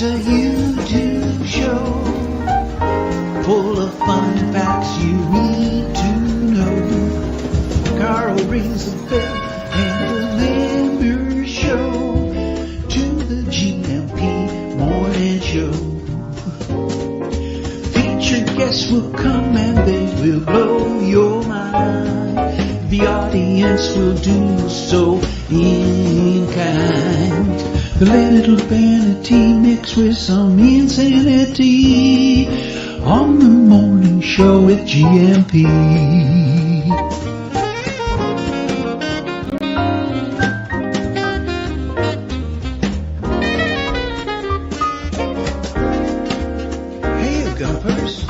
It's a YouTube show full of fun facts you need to know. Carl rings the bell and the members show to the GMP morning show. Featured guests will come and they will blow your mind. The audience will do so in kind. The little vanity mixed with some insanity on the morning show with GMP. Hey, you gumpers.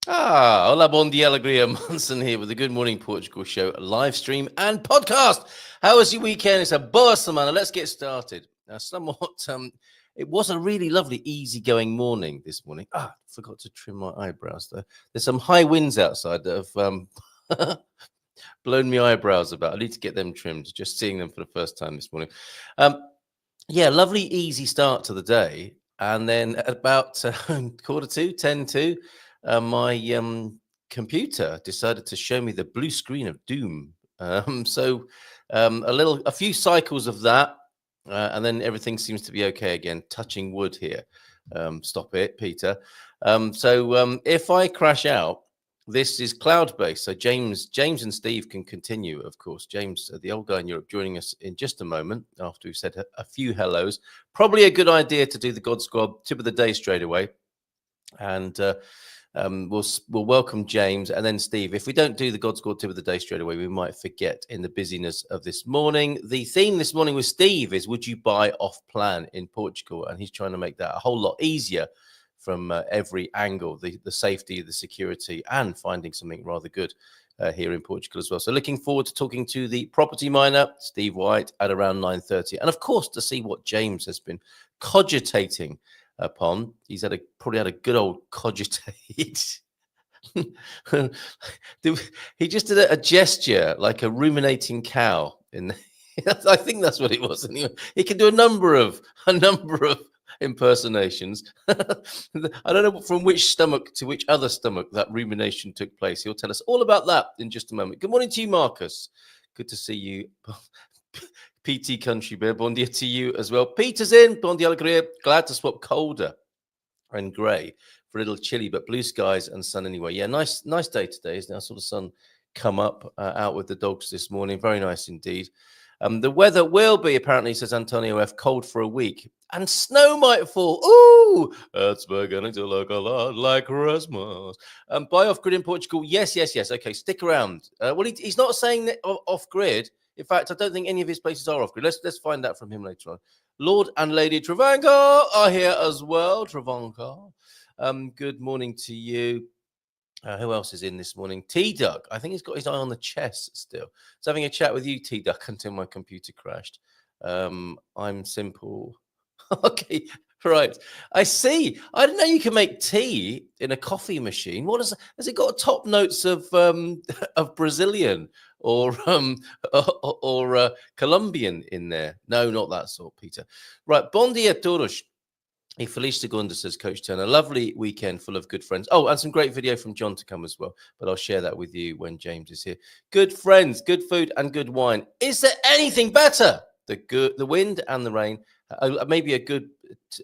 Hola, bon dia, alegria. Munson here with the Good Morning Portugal show, live stream and podcast. How was your weekend? It's a boa semana. Let's get started. It was a really lovely, easygoing morning this morning. Forgot to trim my eyebrows though. There's some high winds outside that have blown my eyebrows about. I need to get them trimmed, just seeing them for the first time this morning. Lovely, easy start to the day. And then at about 10 to, my computer decided to show me the blue screen of doom. A few cycles of that, and then everything seems to be okay again. Touching wood here. Stop it, Peter. If I crash out, this is cloud-based. So James and Steve can continue, of course. James, the old guy in Europe, joining us in just a moment after we've said a few hellos. Probably a good idea to do the God Squad tip of the day straight away. And we'll welcome James and then Steve. If we don't do the God Squad tip of the day straight away, we might forget in the busyness of this morning. The theme this morning with Steve is, would you buy off plan in Portugal? And he's trying to make that a whole lot easier from every angle, the safety, the security, and finding something rather good here in Portugal as well. So looking forward to talking to the property miner, Steve Whyte, at around 9:30. And of course, to see what James has been cogitating upon. He's probably had a good old cogitate. He just did a gesture like a ruminating cow. I think that's what it was. Anyway, he can do a number of impersonations. I don't know from which stomach to which other stomach that rumination took place. He'll tell us all about that in just a moment. Good morning to you, Marcus. Good to see you. PT Country Bear, bon dia to you as well. Peter's in, bon dia alegria. Glad to swap colder and grey for a little chilly, but blue skies and sun anyway. Yeah, nice day today, isn't it? I saw the sun come up out with the dogs this morning. Very nice indeed. The weather will be, apparently, says Antonio F., cold for a week. And snow might fall. Ooh, it's beginning to look a lot like Christmas. Buy off-grid in Portugal? Yes. Okay, stick around. He's not saying that off-grid. In fact, I don't think any of his places are off-grid. Let's find out from him later on. Lord and Lady Travancore are here as well. Travancore. Good morning to you. Who else is in this morning? T-Duck. I think he's got his eye on the chess still. So having a chat with you, T-Duck, until my computer crashed. I'm simple. Okay, right. I see. I didn't know you can make tea in a coffee machine. Has it got top notes of Brazilian or Colombian in there? No, not that sort, Peter. Right. Bon dia todos. Feliz Segunda, says Coach Turner. Lovely weekend full of good friends. Oh, and some great video from John to come as well. But I'll share that with you when James is here. Good friends, good food, and good wine. Is there anything better? The wind and the rain. Maybe a good.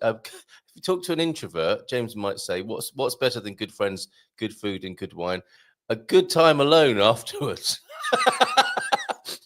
If you talk to an introvert, James might say, "What's better than good friends, good food, and good wine? A good time alone afterwards."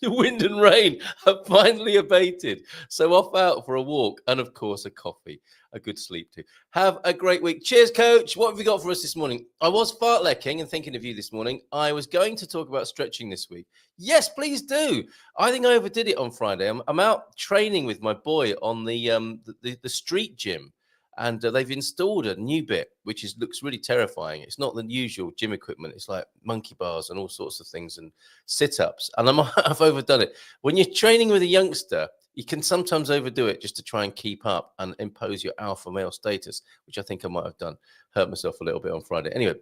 The wind and rain have finally abated. So off out for a walk and, of course, a coffee. A good sleep too. Have a great week. Cheers, Coach. What have you got for us this morning? I was fartlecking and thinking of you this morning. I was going to talk about stretching this week. Yes, please do. I think I overdid it on Friday. I'm out training with my boy on the street gym. And they've installed a new bit, which looks really terrifying. It's not the usual gym equipment. It's like monkey bars and all sorts of things and sit-ups. And I've overdone it. When you're training with a youngster, you can sometimes overdo it just to try and keep up and impose your alpha male status, which I think I might have done. Hurt myself a little bit on Friday. Anyway,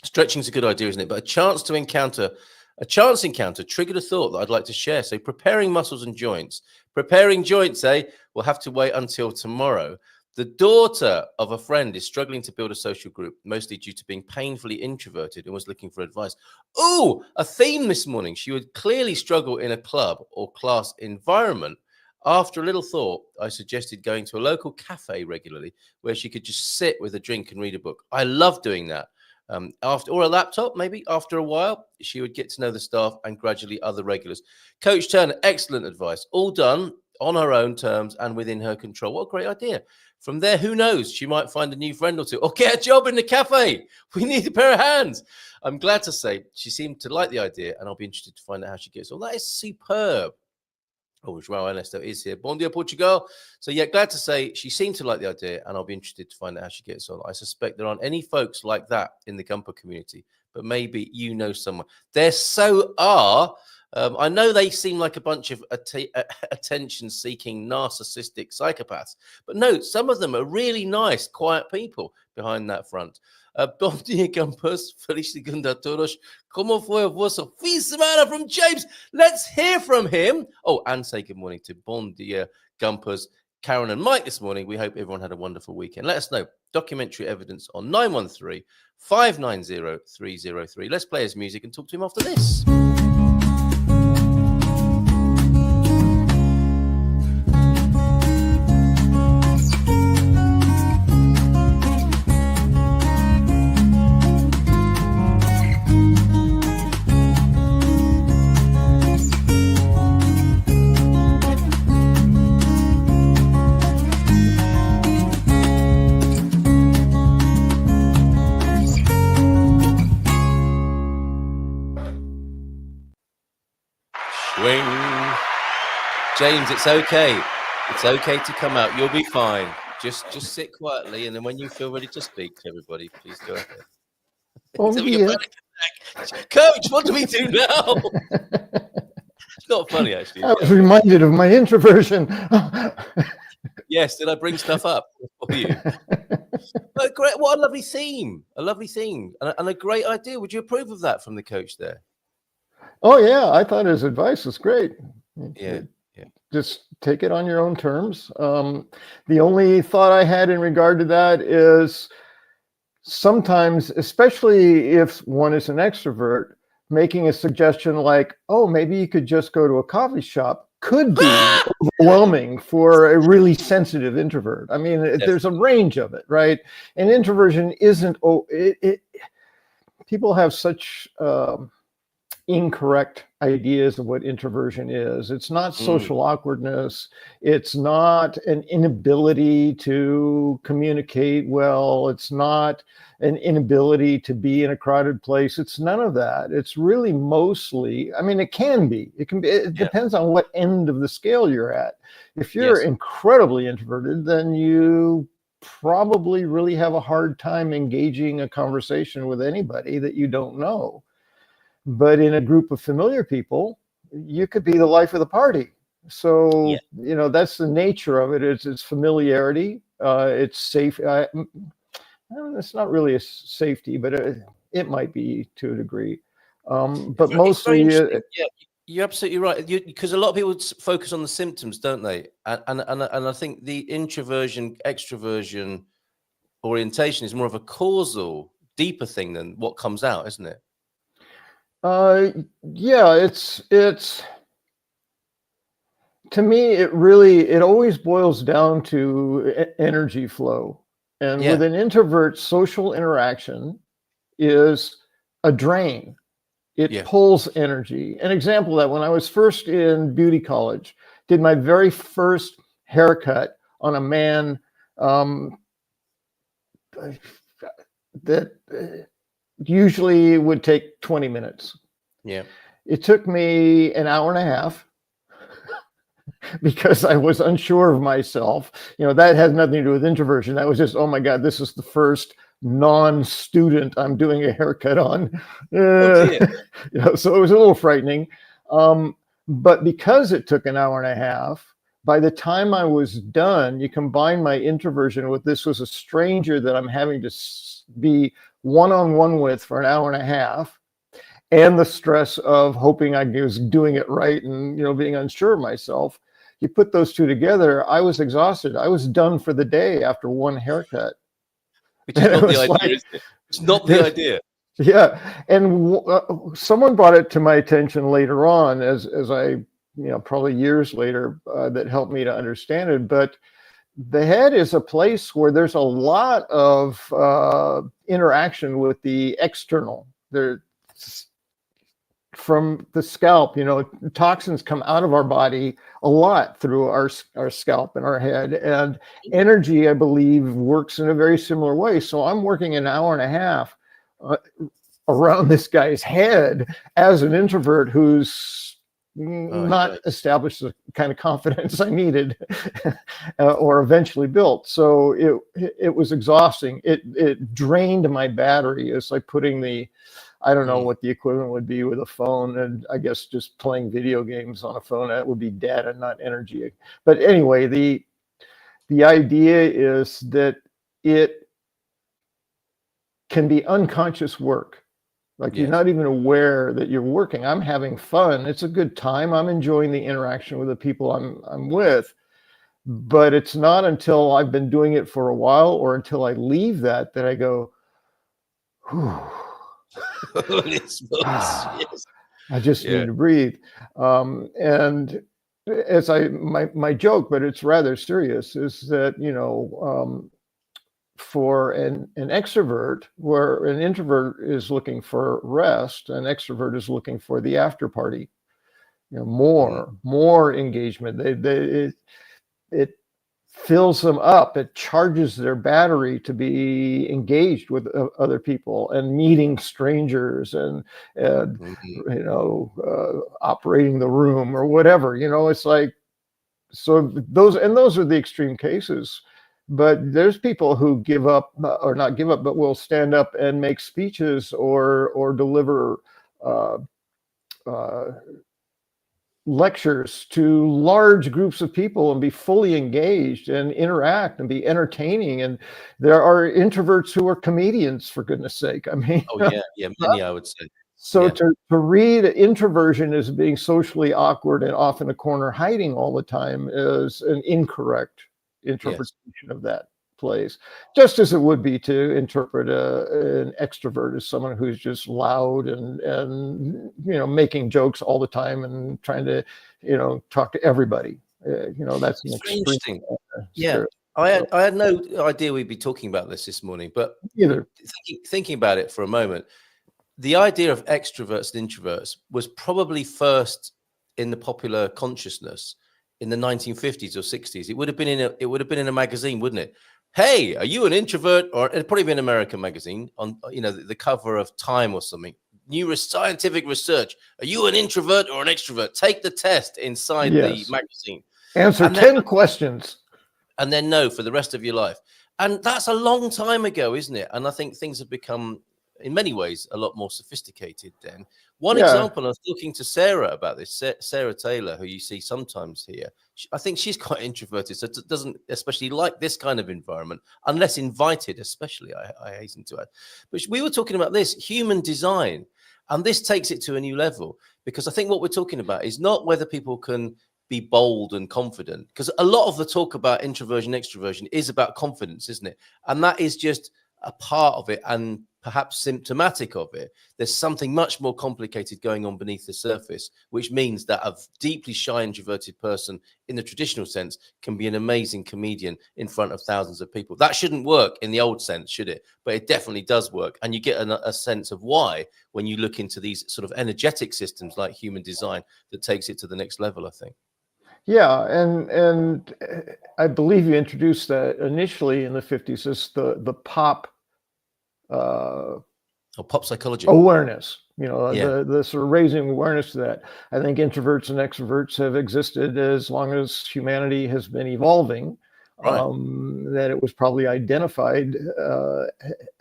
stretching is a good idea, isn't it? But a chance to encounter A chance encounter triggered a thought that I'd like to share. So preparing muscles and joints. Preparing joints, eh? We'll have to wait until tomorrow. The daughter of a friend is struggling to build a social group, mostly due to being painfully introverted and was looking for advice. Oh, a theme this morning. She would clearly struggle in a club or class environment. After a little thought, I suggested going to a local cafe regularly where she could just sit with a drink and read a book. I love doing that. Or a laptop, maybe. After a while, she would get to know the staff and gradually other regulars. Coach Turner, excellent advice. All done on her own terms and within her control. What a great idea. From there, who knows? She might find a new friend or two or get a job in the cafe. We need a pair of hands. I'm glad to say she seemed to like the idea, and I'll be interested to find out how she gets on. That is superb. Oh, João Ernesto is here. Bom dia, Portugal. So, yeah, glad to say she seemed to like the idea, and I'll be interested to find out how she gets on. I suspect there aren't any folks like that in the Gumper community, but maybe you know someone. There so are. I know they seem like a bunch of attention-seeking, narcissistic psychopaths, but no, some of them are really nice, quiet people behind that front. Bom dia, Gumpers. Feliz segunda a todos. Como foi o vosso fim de semana from James? Let's hear from him. Oh, and say good morning to Bom dia, Gumpers, Karen and Mike this morning. We hope everyone had a wonderful weekend. Let us know. Documentary evidence on 913-590-303. Let's play his music and talk to him after this. James, it's okay. It's okay to come out. You'll be fine. Just sit quietly, and then when you feel ready to speak to everybody, please go ahead. Oh, yeah. Coach, what do we do now? It's not funny, actually. I was reminded of my introversion. Yes, did I bring stuff up for you? But great, what a lovely theme. A lovely theme and a great idea. Would you approve of that from the coach there? Oh, yeah. I thought his advice was great. Yeah. Just take it on your own terms. The only thought I had in regard to that is sometimes, especially if one is an extrovert, making a suggestion like, oh, maybe you could just go to a coffee shop could be overwhelming for a really sensitive introvert. I mean, there's a range of it, right? And introversion isn't, people have such incorrect ideas of what introversion is. It's not social awkwardness. It's not an inability to communicate well. It's not an inability to be in a crowded place. It's none of that. It's really mostly, I mean, it can be. It depends on what end of the scale you're at. If you're incredibly introverted, then you probably really have a hard time engaging a conversation with anybody that you don't know. But in a group of familiar people, you could be the life of the party. So, you know, that's the nature of it. It's familiarity. It's safe. It's not really a safety, but it might be to a degree. But mostly, you're absolutely right. Because a lot of people focus on the symptoms, don't they? And I think the introversion, extroversion orientation is more of a causal, deeper thing than what comes out, isn't it? Yeah, it's to me, it always boils down to energy flow. And with an introvert, social interaction is a drain. It pulls energy. An example of that, when I was first in beauty college, did my very first haircut on a man that usually would take 20 minutes. Yeah. It took me an hour and a half because I was unsure of myself. You know, that has nothing to do with introversion. That was just, oh my God, this is the first non-student I'm doing a haircut on. You know, so it was a little frightening. But because it took an hour and a half, by the time I was done, you combine my introversion with this was a stranger that I'm having to be one-on-one with for an hour and a half. and the stress of hoping I was doing it right and, being unsure of myself. You put those two together, I was exhausted. I was done for the day after one haircut. Which is not the idea, is it? It's not the idea. Yeah. And someone brought it to my attention later on as I, probably years later, that helped me to understand it. But the head is a place where there's a lot of interaction with the external. From the scalp, toxins come out of our body a lot through our scalp and our head, and energy, I believe, works in a very similar way. So I'm working an hour and a half around this guy's head as an introvert who's not established the kind of confidence I needed or eventually built. So it was exhausting. It drained my battery. It's like putting I don't know what the equivalent would be with a phone, and I guess just playing video games on a phone, that would be data, not energy. But anyway, the idea is that it can be unconscious work. Like you're not even aware that you're working. I'm having fun. It's a good time. I'm enjoying the interaction with the people I'm with. But it's not until I've been doing it for a while or until I leave that I go, whew. Yes. I just need to breathe. And as my joke, but it's rather serious, is that, for an extrovert, where an introvert is looking for rest, an extrovert is looking for the after party, more engagement. It fills them up. It charges their battery to be engaged with other people and meeting strangers and operating the room or whatever. It's like, so those are the extreme cases. But there's people who give up, or not give up, but will stand up and make speeches or deliver lectures to large groups of people and be fully engaged and interact and be entertaining. And there are introverts who are comedians, for goodness sake. I mean, many, I would say. So to read introversion as being socially awkward and off in a corner hiding all the time is an incorrect interpretation of that place, just as it would be to interpret an extrovert as someone who's just loud and making jokes all the time and trying to talk to everybody. That's an interesting. I had no idea we'd be talking about this morning, but thinking about it for a moment, the idea of extroverts and introverts was probably first in the popular consciousness in the 1950s or 60s. It would have been in a magazine, wouldn't it? Hey, are you an introvert? Or it'd probably be an American magazine on, the cover of Time or something. Scientific research. Are you an introvert or an extrovert? Take the test inside the magazine. Answer 10 questions. And then no for the rest of your life. And that's a long time ago, isn't it? And I think things have become, in many ways, a lot more sophisticated then. One example, I was talking to Sarah about this, Sarah Taylor, who you see sometimes here. I think she's quite introverted, so doesn't especially like this kind of environment, unless invited, especially, I hasten to add. But we were talking about this, human design, and this takes it to a new level, because I think what we're talking about is not whether people can be bold and confident, because a lot of the talk about introversion, extroversion is about confidence, isn't it? And that is just a part of it and perhaps symptomatic of it. There's something much more complicated going on beneath the surface, which means that a deeply shy introverted person in the traditional sense can be an amazing comedian in front of thousands of people. That shouldn't work in the old sense, should it? But it definitely does work. And you get a sense of why when you look into these sort of energetic systems like human design that takes it to the next level, I think. Yeah, and I believe you introduced that initially in the 50s as the pop pop psychology awareness, the sort of raising awareness to that. I think introverts and extroverts have existed as long as humanity has been evolving. That it was probably identified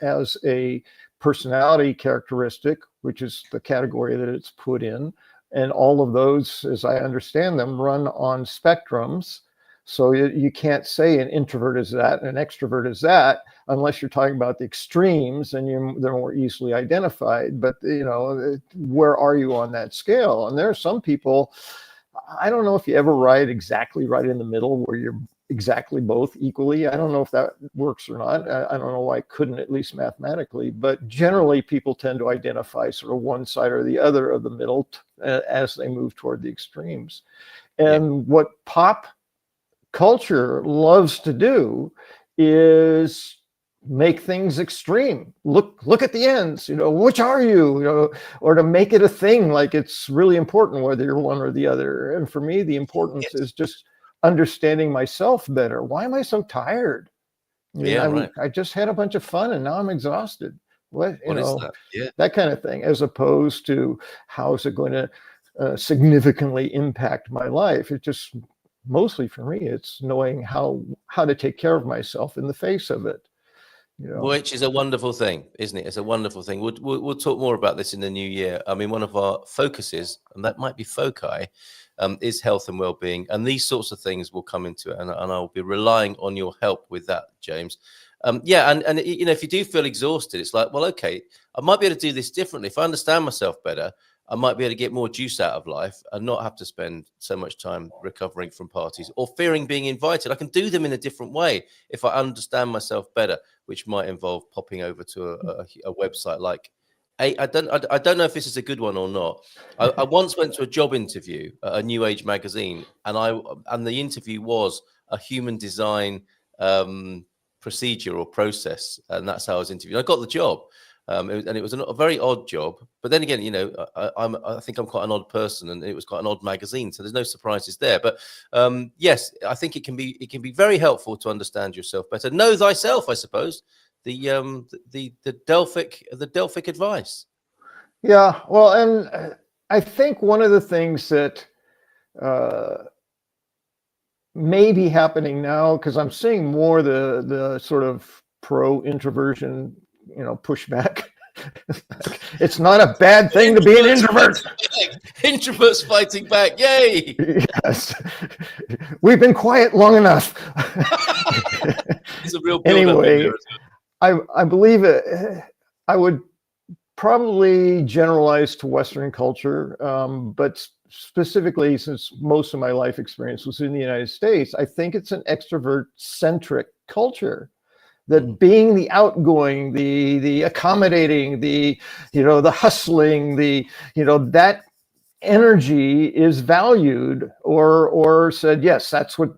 as a personality characteristic, which is the category that it's put in. And all of those, as I understand them, run on spectrums So you can't say an introvert is that and an extrovert is that unless you're talking about the extremes, and they're more easily identified. But, where are you on that scale? And there are some people, I don't know if you ever ride exactly right in the middle where you're exactly both equally. I don't know if that works or not. I don't know why it couldn't, at least mathematically. But generally, people tend to identify sort of one side or the other of the middle as they move toward the extremes. And what pop culture loves to do is make things extreme. Look at the ends, which are you, or to make it a thing, like it's really important whether you're one or the other. And for me, the importance is just understanding myself better. Why am I so tired? I just had a bunch of fun and now I'm exhausted. What is that? That kind of thing, as opposed to how is it going to significantly impact my life. It just, mostly for me, it's knowing how to take care of myself in the face of it. Which is a wonderful thing, isn't it? It's a wonderful thing. We'll talk more about this in the new year. I mean, one of our focuses, and that might be foci, is health and well-being, and these sorts of things will come into it. And I'll be relying on your help with that, James. And if you do feel exhausted, it's like, well, okay, I might be able to do this differently. If I understand myself better, I might be able to get more juice out of life and not have to spend so much time recovering from parties or fearing being invited. I can do them in a different way if I understand myself better, which might involve popping over to a website like, I don't know if this is a good one or not. I once went to a job interview at a New Age magazine, and the interview was a human design procedure or process, and that's how I was interviewed. I got the job. It was a very odd job, but then again, I think I'm quite an odd person, and it was quite an odd magazine, so there's no surprises there. But yes, I think it can be very helpful to understand yourself better, know thyself, I suppose. The Delphic advice. Yeah, well, and I think one of the things that may be happening now, because I'm seeing more the sort of pro introversion pushback. It's not a bad thing to be an introvert. Introverts fighting back. Yay. Yes. We've been quiet long enough. It's a real anyway, I believe it. I would probably generalize to Western culture, but specifically, since most of my life experience was in the United States, I think it's an extrovert-centric culture. That being the outgoing, the accommodating, the hustling, that energy is valued or said, yes, that's what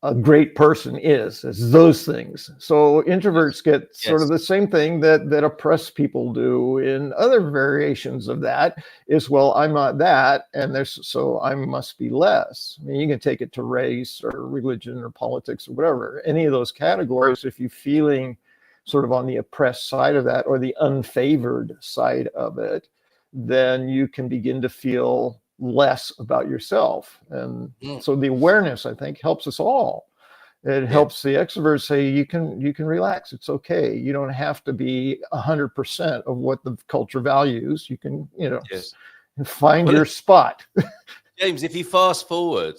a great person is those things. So introverts get sort of the same thing that oppressed people do in other variations of that is, well, I'm not that, and so I must be less. I mean, you can take it to race or religion or politics or whatever, any of those categories. If you're feeling sort of on the oppressed side of that or the unfavored side of it, then you can begin to feel less about yourself. And so the awareness, I think, helps us all. It helps the extroverts say, you can relax. It's okay. You don't have to be 100% of what the culture values. You can, find your spot. James, if you fast forward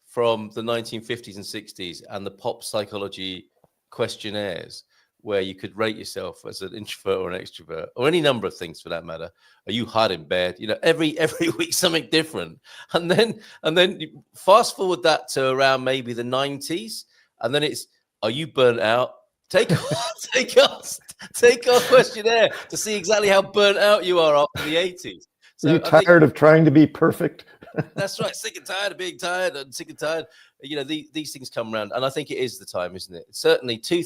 from the 1950s and 60s and the pop psychology questionnaires, where you could rate yourself as an introvert or an extrovert, or any number of things for that matter. Are you hot in bed? Every week something different. And then you fast forward that to around maybe the 90s, and then it's, are you burnt out? Take our questionnaire to see exactly how burnt out you are after the 80s. So are you tired of trying to be perfect? That's right. Sick and tired of being tired, and sick and tired. These things come around, and I think it is the time, isn't it? Certainly, two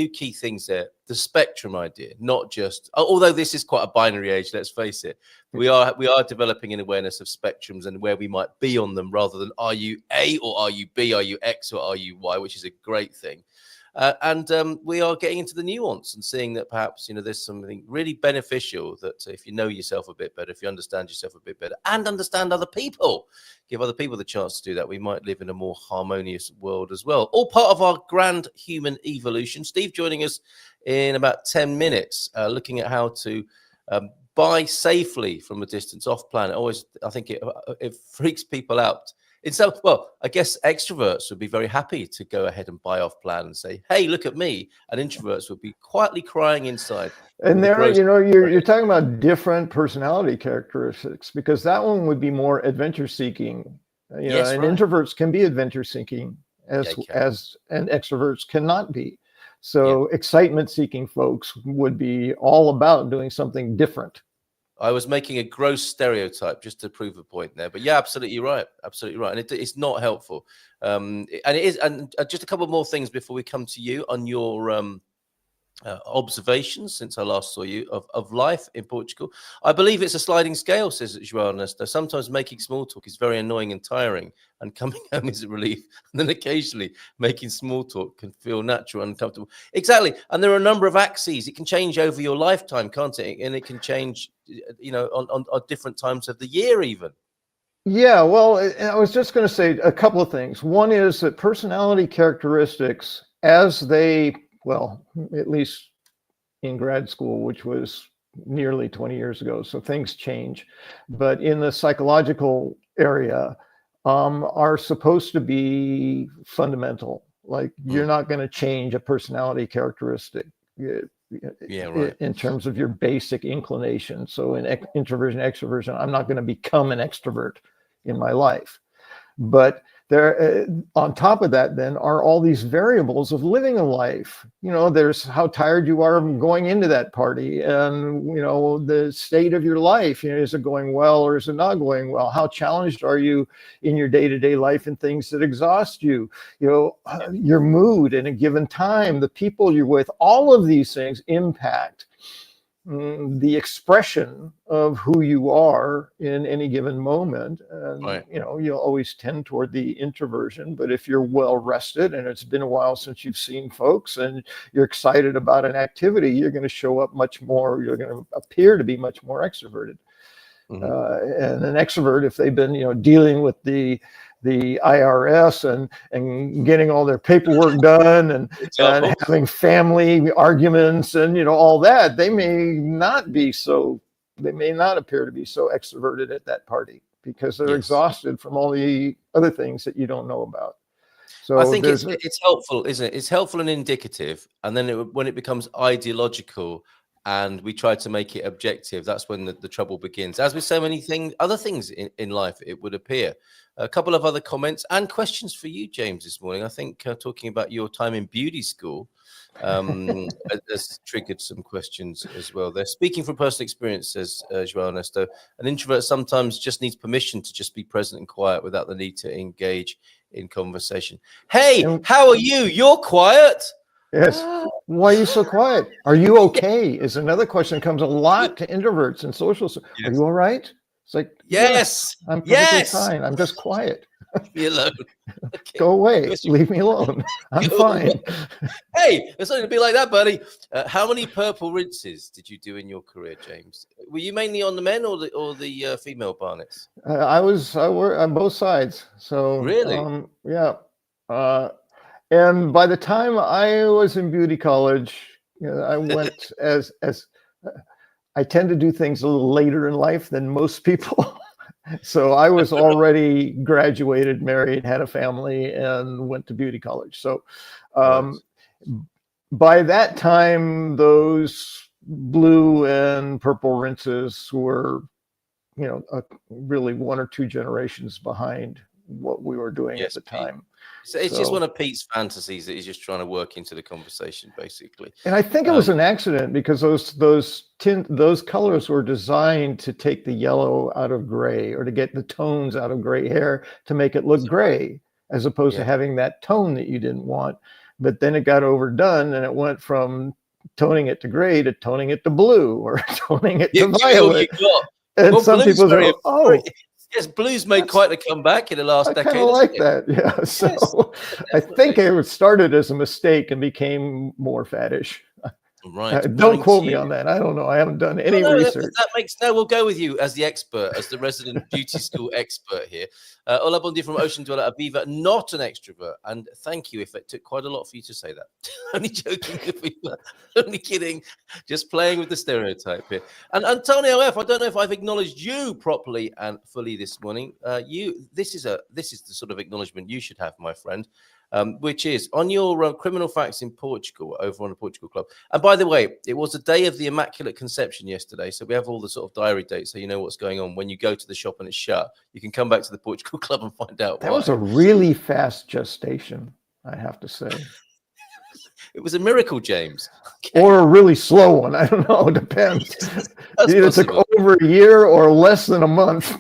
key things there. The spectrum idea, not just, although this is quite a binary age, let's face it, we are developing an awareness of spectrums and where we might be on them, rather than are you A or are you B, are you X or are you Y, which is a great thing. And we are getting into the nuance and seeing that perhaps, there's something really beneficial that if you know yourself a bit better, if you understand yourself a bit better and understand other people, give other people the chance to do that, we might live in a more harmonious world as well. All part of our grand human evolution. Steve joining us in about 10 minutes, looking at how to buy safely from a distance off planet. I think it freaks people out Well, I guess extroverts would be very happy to go ahead and buy off plan and say, "Hey, look at me," and introverts would be quietly crying inside. And there, you're talking about different personality characteristics, because that one would be more adventure seeking. Yes, and right. introverts can be adventure seeking and extroverts cannot be. So excitement seeking folks would be all about doing something different. I was making a gross stereotype just to prove a point there, but yeah, absolutely right. Absolutely right. And it's not helpful. And it is. And just a couple more things before we come to you on your observations since I last saw you of life in Portugal. I believe it's a sliding scale, says João Ernesto. Sometimes making small talk is very annoying and tiring, and coming home is a relief. And then occasionally making small talk can feel natural and uncomfortable. Exactly. And there are a number of axes. It can change over your lifetime, can't it? And it can change, on different times of the year even. Yeah, well, I was just going to say a couple of things. One is that personality characteristics, as they, well, at least in grad school, which was nearly 20 years ago, so things change. But in the psychological area, are supposed to be fundamental. Like you're not going to change a personality characteristic in terms of your basic inclination. So in introversion, extroversion, I'm not going to become an extrovert in my life. But there, on top of that, then are all these variables of living a life. There's how tired you are going into that party, and the state of your life. Is it going well or is it not going well? How challenged are you in your day-to-day life and things that exhaust you? Your mood in a given time, the people you're with. All of these things impact the expression of who you are in any given moment. And you'll always tend toward the introversion, but if you're well rested and it's been a while since you've seen folks and you're excited about an activity, you're going to show up much more, you're going to appear to be much more extroverted. And an extrovert, if they've been dealing with the IRS and getting all their paperwork done and having family arguments and all that, they may not appear to be so extroverted at that party because they're exhausted from all the other things that you don't know about. So I think it's helpful, isn't it? It's helpful and indicative, and then when it becomes ideological and we try to make it objective, that's when the trouble begins. As with so many other things in life, it would appear. A couple of other comments and questions for you, James, this morning. I think talking about your time in beauty school has triggered some questions as well. They're speaking from personal experience, says João Ernesto. An introvert sometimes just needs permission to just be present and quiet without the need to engage in conversation. Hey, how are you? You're quiet. Yes. Why are you so quiet? Are you okay? Is another question that comes a lot to introverts and social. Are you all right? It's like, yes, I'm perfectly fine. I'm just quiet. Leave me alone. Okay. Go away. Leave me alone. I'm fine. Hey, it's not going to be like that, buddy. How many purple rinses did you do in your career, James? Were you mainly on the men or the female barnets? I worked on both sides. So really, yeah. And by the time I was in beauty college, I went as I tend to do things a little later in life than most people. So I was already graduated, married, had a family, and went to beauty college. So by that time, those blue and purple rinses were, really one or two generations behind what we were doing at the time. So it's just one of Pete's fantasies that he's just trying to work into the conversation, basically. And I think it was an accident because those colors were designed to take the yellow out of gray or to get the tones out of gray hair to make it look gray, as opposed to having that tone that you didn't want. But then it got overdone and it went from toning it to gray to toning it to blue or toning it to violet. And some people go, yes, blues made quite a comeback in the last decade. I kind of like that, yeah. So I think it started as a mistake and became more faddish. Right. Don't quote me you. on that. I don't know. I haven't done No, any no, research. that makes no. We'll go with you as the expert, as the resident beauty school expert here. Hola, bon dia from Ocean Dweller, Aviva, not an extrovert, and thank you. If it took quite a lot for you to say that, only joking, Aviva, only kidding, just playing with the stereotype here. And Antonio F, I don't know if I've acknowledged you properly and fully this morning. This is the sort of acknowledgement you should have, my friend. Which is on your criminal facts in Portugal over on the Portugal Club. And by the way, it was the day of the Immaculate Conception yesterday. So we have all the sort of diary dates so you know what's going on. When you go to the shop and it's shut, you can come back to the Portugal Club and find out That why. was a really fast gestation, I have to say. It was a miracle, James. Okay. Or a really slow one. I don't know. It depends. Either it took over a year or less than a month.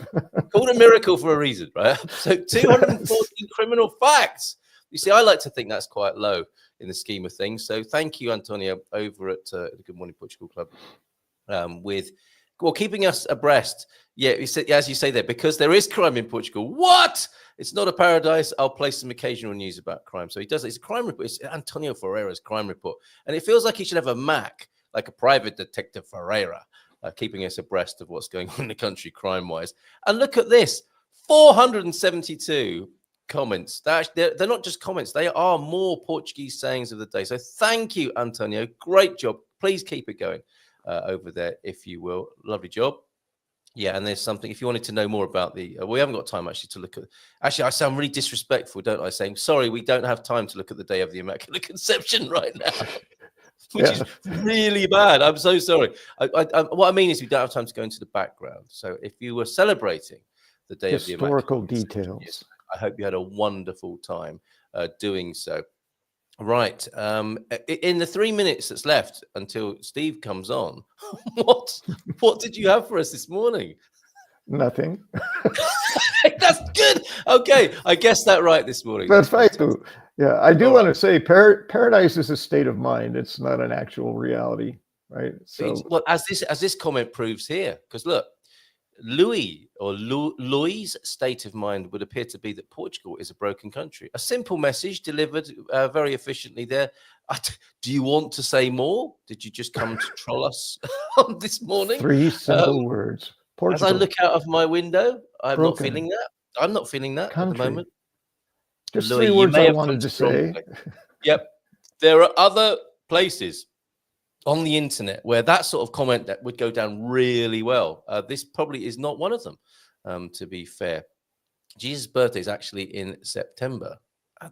Called a miracle for a reason, right? So 214 criminal facts. You see, I like to think that's quite low in the scheme of things. So thank you, Antonio, over at the Good Morning Portugal Club, keeping us abreast. Yeah, as you say there, because there is crime in Portugal. What? It's not a paradise. I'll play some occasional news about crime. So he does. It's a crime report. It's Antonio Ferreira's crime report. And it feels like he should have a Mac, like a private detective Ferreira, keeping us abreast of what's going on in the country crime-wise. And look at this, 472 comments. They're not just comments. They are more Portuguese sayings of the day. So thank you, Antonio. Great job. Please keep it going over there, if you will. Lovely job. Yeah, and there's something, if you wanted to know more about we haven't got time actually to look at, actually I sound really disrespectful, don't I, saying, sorry, we don't have time to look at the day of the Immaculate Conception right now, which is really bad. I'm so sorry. What I mean is we don't have time to go into the background. So if you were celebrating the day of the historical details, I hope you had a wonderful time doing so. Right. In the 3 minutes that's left until Steve comes on, what did you have for us this morning? Nothing. That's good. Okay, I guessed that right this morning. Perfecto. Yeah, I do want to say paradise is a state of mind. It's not an actual reality, right? So, well, as this comment proves here, because look, Louis' state of mind would appear to be that Portugal is a broken country. A simple message delivered very efficiently there. Do you want to say more? Did you just come to troll us on this morning? 3 simple words. Portugal. As I look out of my window, I'm not feeling that. I'm not feeling that at the moment. Just Louis, 3 words I wanted to say. Yep. There are other places on the internet where that sort of comment that would go down really well. This probably is not one of them, to be fair. Jesus' birthday is actually in September.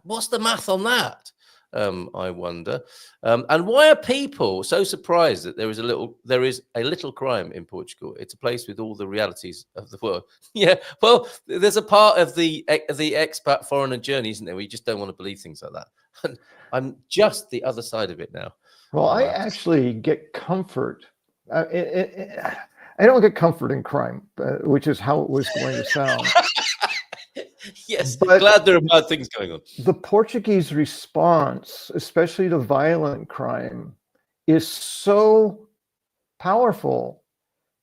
What's the math on that? I wonder. And why are people so surprised that there is a little crime in Portugal? It's a place with all the realities of the world. Yeah, well, there's a part of the expat foreigner journey, isn't there? We just don't want to believe things like that. And I'm just the other side of it now. Well, I actually get comfort. I don't get comfort in crime, which is how it was going to sound. Yes, but glad there are bad things going on. The Portuguese response, especially to violent crime, is so powerful.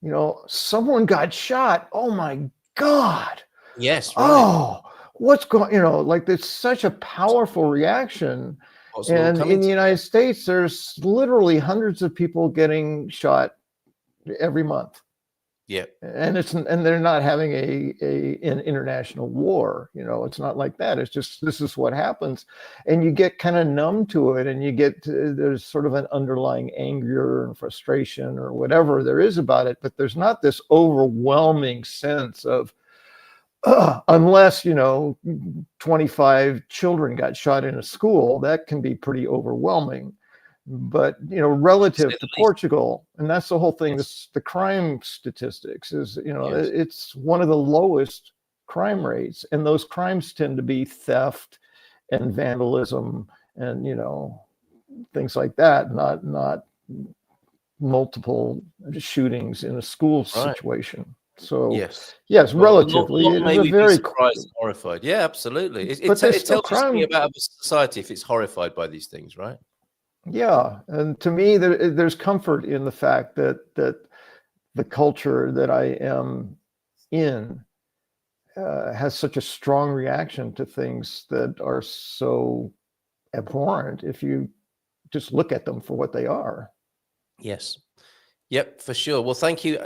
You know, someone got shot. Oh my God. Yes. Right. Oh, what's going, like it's such a powerful reaction. And in the United States, there's literally hundreds of people getting shot every month. Yeah, and they're not having an international war. It's not like that. It's just this is what happens, and you get kind of numb to it, and there's sort of an underlying anger and frustration or whatever there is about it, but there's not this overwhelming sense of. Unless 25 children got shot in a school, that can be pretty overwhelming. But relative to Portugal, and that's the whole thing. The crime statistics is it's one of the lowest crime rates, and those crimes tend to be theft and vandalism and things like that, not multiple shootings in a school situation. So yes, relatively, maybe very surprised and horrified. Yeah, absolutely. It tells you about a society if it's horrified by these things, right? Yeah, and to me, there's comfort in the fact that the culture that I am in has such a strong reaction to things that are so abhorrent if you just look at them for what they are. Yes. Yep, for sure. Well, thank you,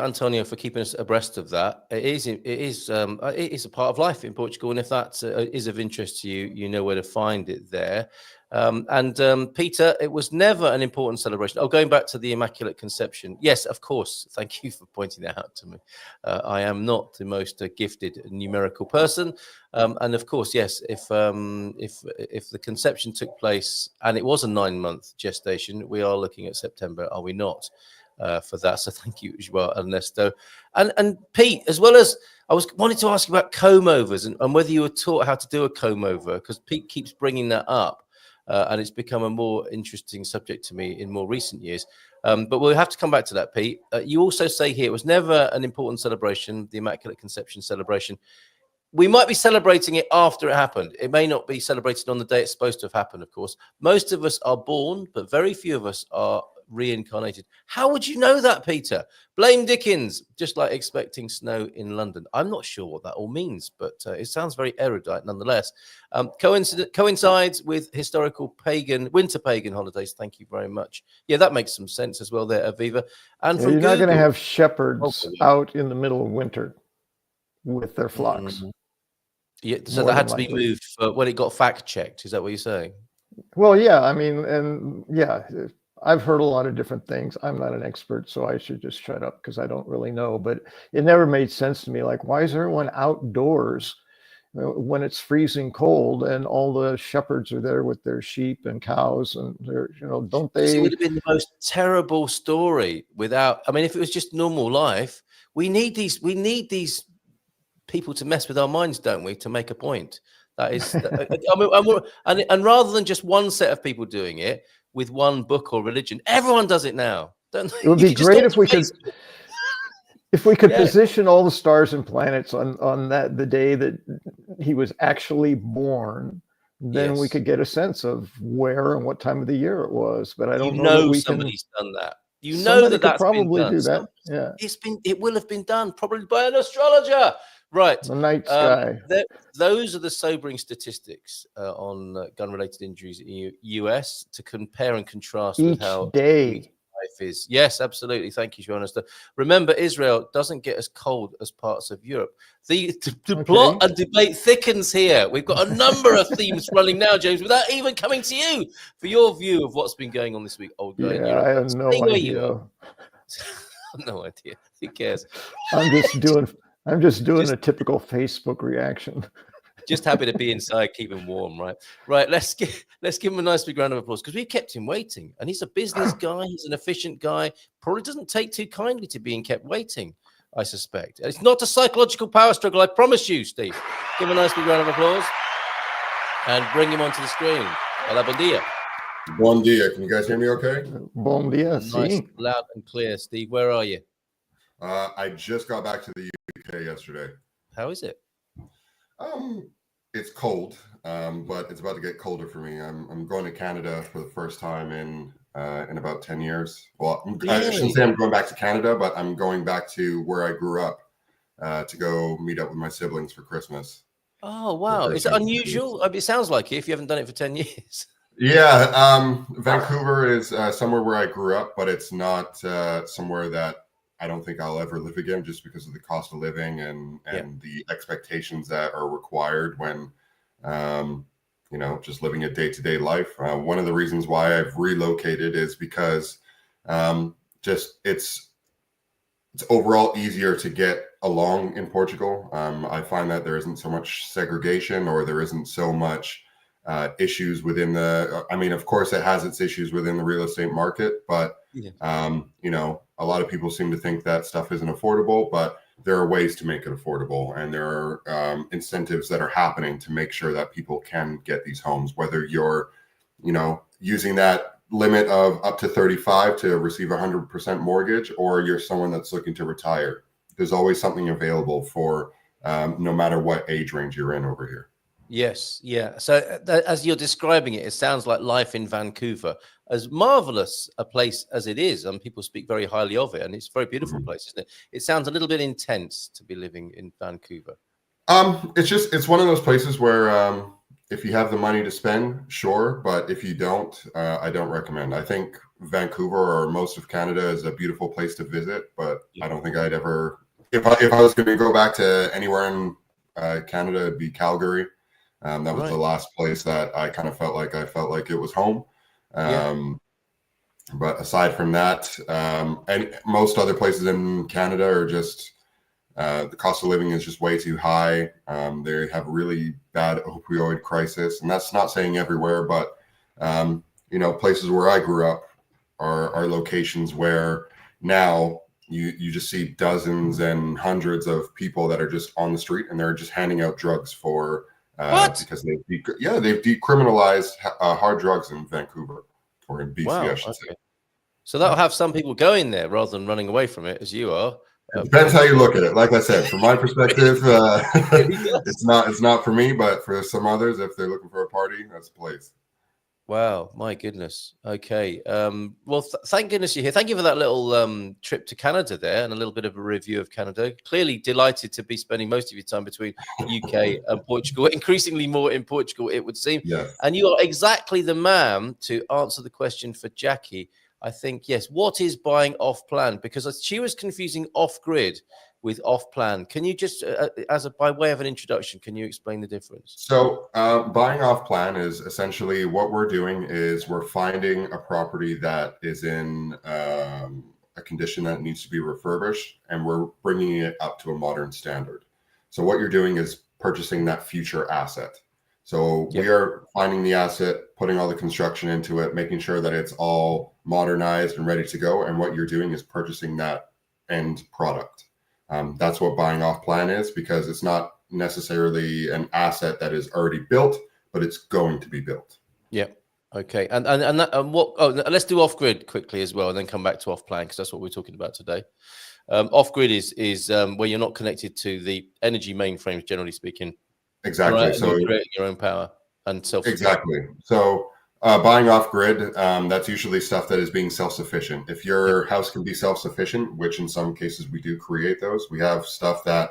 Antonio, for keeping us abreast of that. It is a part of life in Portugal, and if that is of interest to you, you know where to find it there. Peter, it was never an important celebration. Oh, going back to the Immaculate Conception, yes, of course. Thank you for pointing that out to me. I am not the most gifted numerical person, and of course, yes, if the conception took place and it was a 9-month gestation, we are looking at September, are we not? For that, so thank you as well, Ernesto, and Pete, as well as I wanted to ask you about comb overs and whether you were taught how to do a comb over, because Pete keeps bringing that up, and it's become a more interesting subject to me in more recent years. But we'll have to come back to that, Pete. You also say here it was never an important celebration, the Immaculate Conception celebration. We might be celebrating it after it happened. It may not be celebrated on the day it's supposed to have happened, of course. Most of us are born, but very few of us are reincarnated. How would you know that, Peter? Blame Dickens, just like expecting snow in London. I'm not sure what that all means, but it sounds very erudite nonetheless. Coincides with historical winter pagan holidays. Thank you very much. Yeah, that makes some sense as well there, Aviva. And from you're not going to Google, have shepherds out in the middle of winter with their flocks. Yeah, so that had to be moved when it got fact checked. Is that what you're saying? Well, yeah, I mean, and yeah, I've heard a lot of different things. I'm not an expert, so I should just shut up because I don't really know. But it never made sense to me. Like, why is everyone outdoors when it's freezing cold and all the shepherds are there with their sheep and cows and they're, don't they? It would have been the most terrible story without. I mean, if it was just normal life, we need these people to mess with our minds, don't we, to make a point? That is, I mean, and rather than just one set of people doing it with one book or religion, everyone does it now, don't they? It would be great if we could position all the stars and planets on the day that he was actually born. Then we could get a sense of where and what time of the year it was. But I don't know that we somebody's done that. You know that that's probably been done. Do that. Yeah, it will have been done probably by an astrologer. Right. The night sky. Those are the sobering statistics on gun-related injuries in the US to compare and contrast with how day life is. Yes, absolutely. Thank you, Jonas. Remember, Israel doesn't get as cold as parts of Europe. The plot and debate thickens here. We've got a number of themes running now, James, without even coming to you for your view of what's been going on this week. Old guy. Yeah, I have no idea. No idea. Who cares? I'm just doing a typical Facebook reaction. Just happy to be inside, keep him warm, right? Right, let's give him a nice big round of applause because we kept him waiting. And he's a business guy, he's an efficient guy, probably doesn't take too kindly to being kept waiting, I suspect. It's not a psychological power struggle, I promise you, Steve. Give him a nice big round of applause and bring him onto the screen. Hola, bon dia. Bon dia. Can you guys hear me okay? Bon dia. Nice, loud and clear. Steve, where are you? I just got back to the UK yesterday. How is it? It's cold, but it's about to get colder for me. I'm going to Canada for the first time in about 10 years. Well, I shouldn't say I'm going back to Canada, but I'm going back to where I grew up to go meet up with my siblings for Christmas. Oh, wow. Is it unusual? I mean, it sounds like it if you haven't done it for 10 years. Yeah. Vancouver is somewhere where I grew up, but it's not somewhere that I don't think I'll ever live again just because of the cost of living and the expectations that are required when, just living a day-to-day life. One of the reasons why I've relocated is because it's overall easier to get along in Portugal. I find that there isn't so much segregation or there isn't so much issues within of course it has its issues within the real estate market, but a lot of people seem to think that stuff isn't affordable, but there are ways to make it affordable. And there are incentives that are happening to make sure that people can get these homes, whether you're, using that limit of up to 35 to receive 100% mortgage, or you're someone that's looking to retire. There's always something available for no matter what age range you're in over here. Yes, yeah. So as you're describing it, it sounds like life in Vancouver, as marvelous a place as it is, and people speak very highly of it, and it's a very beautiful place, isn't it? It sounds a little bit intense to be living in Vancouver. It's one of those places where if you have the money to spend, sure, but if you don't, I don't recommend. I think Vancouver or most of Canada is a beautiful place to visit, but I don't think I'd ever. If I was going to go back to anywhere in Canada, it'd be Calgary. That was the last place that I kind of felt like it was home. But aside from that, and most other places in Canada are just the cost of living is just way too high. They have a really bad opioid crisis, and that's not saying everywhere, but places where I grew up are locations where now you just see dozens and hundreds of people that are just on the street, and they're just handing out drugs for because they've decriminalized hard drugs in Vancouver, or in BC, I should say. So that'll have some people going there rather than running away from it, as you are. It depends how you look at it. Like I said, from my perspective, it's not for me, but for some others, if they're looking for a party, that's the place. Wow, my goodness. Okay. Well, thank goodness you're here. Thank you for that little trip to Canada there and a little bit of a review of Canada. Clearly delighted to be spending most of your time between UK and Portugal, increasingly more in Portugal, it would seem. Yes. And you are exactly the man to answer the question for Jackie. I think, yes. What is buying off plan? Because she was confusing off grid with off plan. Can you just, by way of an introduction, can you explain the difference? So buying off plan is essentially what we're doing is we're finding a property that is in a condition that needs to be refurbished, and we're bringing it up to a modern standard. So what you're doing is purchasing that future asset. So we are finding the asset, putting all the construction into it, making sure that it's all modernized and ready to go. And what you're doing is purchasing that end product. That's what buying off plan is, because it's not necessarily an asset that is already built, but it's going to be built. Yeah. Okay. And what? Oh, let's do off grid quickly as well, and then come back to off plan, because that's what we're talking about today. Off grid is where you're not connected to the energy mainframes, generally speaking. Exactly. Right? So you're creating your own power and self. Exactly. So buying off grid, that's usually stuff that is being self-sufficient. If your house can be self-sufficient, which in some cases we do create those, we have stuff that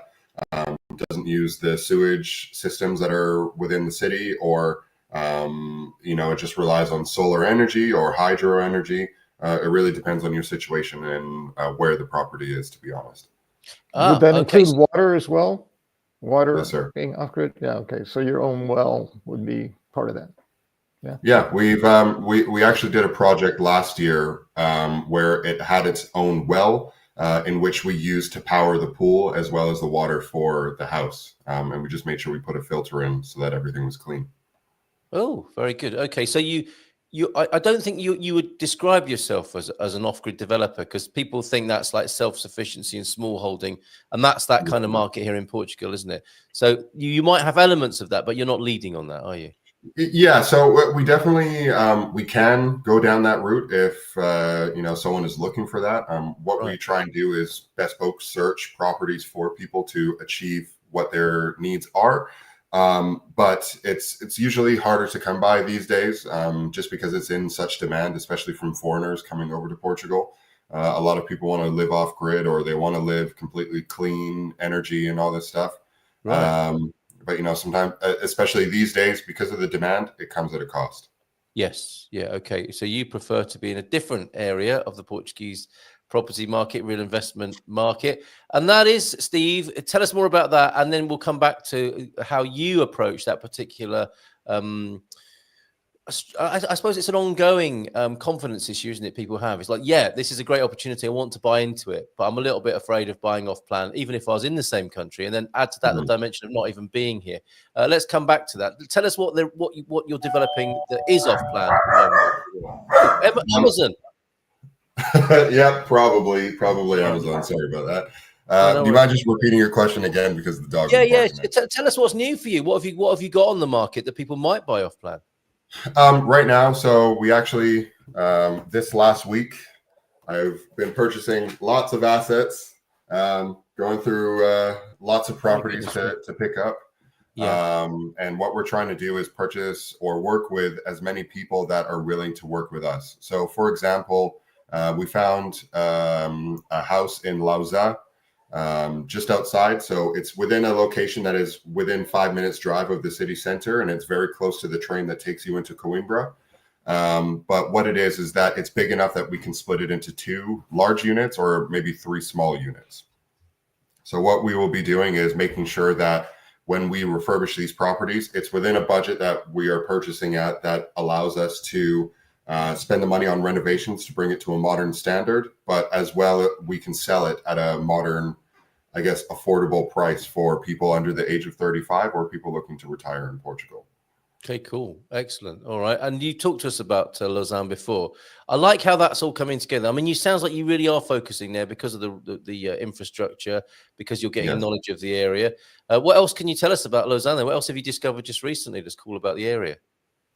doesn't use the sewage systems that are within the city, or it just relies on solar energy or hydro energy. It really depends on your situation and where the property is, to be honest. Would that include water as well? Water, yes, sir. Being off grid? Yeah, okay. So your own well would be part of that. Yeah, we've we actually did a project last year where it had its own well in which we used to power the pool as well as the water for the house, and we just made sure we put a filter in so that everything was clean. Oh, very good. Okay, so I don't think you would describe yourself as an off-grid developer, because people think that's like self-sufficiency and small holding, and that's that kind of market here in Portugal, isn't it? So you might have elements of that, but you're not leading on that, are you? Yeah, so we definitely we can go down that route if someone is looking for that. What we try and do is bespoke search properties for people to achieve what their needs are. But it's usually harder to come by these days, just because it's in such demand, especially from foreigners coming over to Portugal. A lot of people want to live off grid, or they want to live completely clean energy and all this stuff. But sometimes, especially these days, because of the demand, it comes at a cost. Yes. Yeah. Okay. So you prefer to be in a different area of the Portuguese property market, real investment market. And that is, Steve, tell us more about that. And then we'll come back to how you approach that particular, I suppose it's an ongoing confidence issue, isn't it? People have. It's like, yeah, this is a great opportunity. I want to buy into it, but I'm a little bit afraid of buying off plan, even if I was in the same country. And then add to that the dimension of not even being here. Let's come back to that. Tell us what you're developing that is off plan at the moment. Amazon. Yeah, probably Amazon. Sorry about that. Do you mind just repeating your question again, because the dog? Yeah. Tell us what's new for you. What have you got on the market that people might buy off plan? Right now, so we actually this last week, I've been purchasing lots of assets, going through lots of properties to pick up. And what we're trying to do is purchase or work with as many people that are willing to work with us. So, for example, we found a house in Lausa just outside. So it's within a location that is within 5 minutes drive of the city center, and it's very close to the train that takes you into Coimbra. But what it is that it's big enough that we can split it into 2 large units or maybe 3 small units. So what we will be doing is making sure that when we refurbish these properties, it's within a budget that we are purchasing at that allows us to spend the money on renovations to bring it to a modern standard, but as well, we can sell it at a modern, I guess, affordable price for people under the age of 35 or people looking to retire in Portugal. Okay, cool. Excellent. All right. And you talked to us about Lausanne before. I like how that's all coming together. I mean, you sounds like you really are focusing there because of the infrastructure, because you're getting knowledge of the area. What else can you tell us about Lausanne? What else have you discovered just recently that's cool about the area?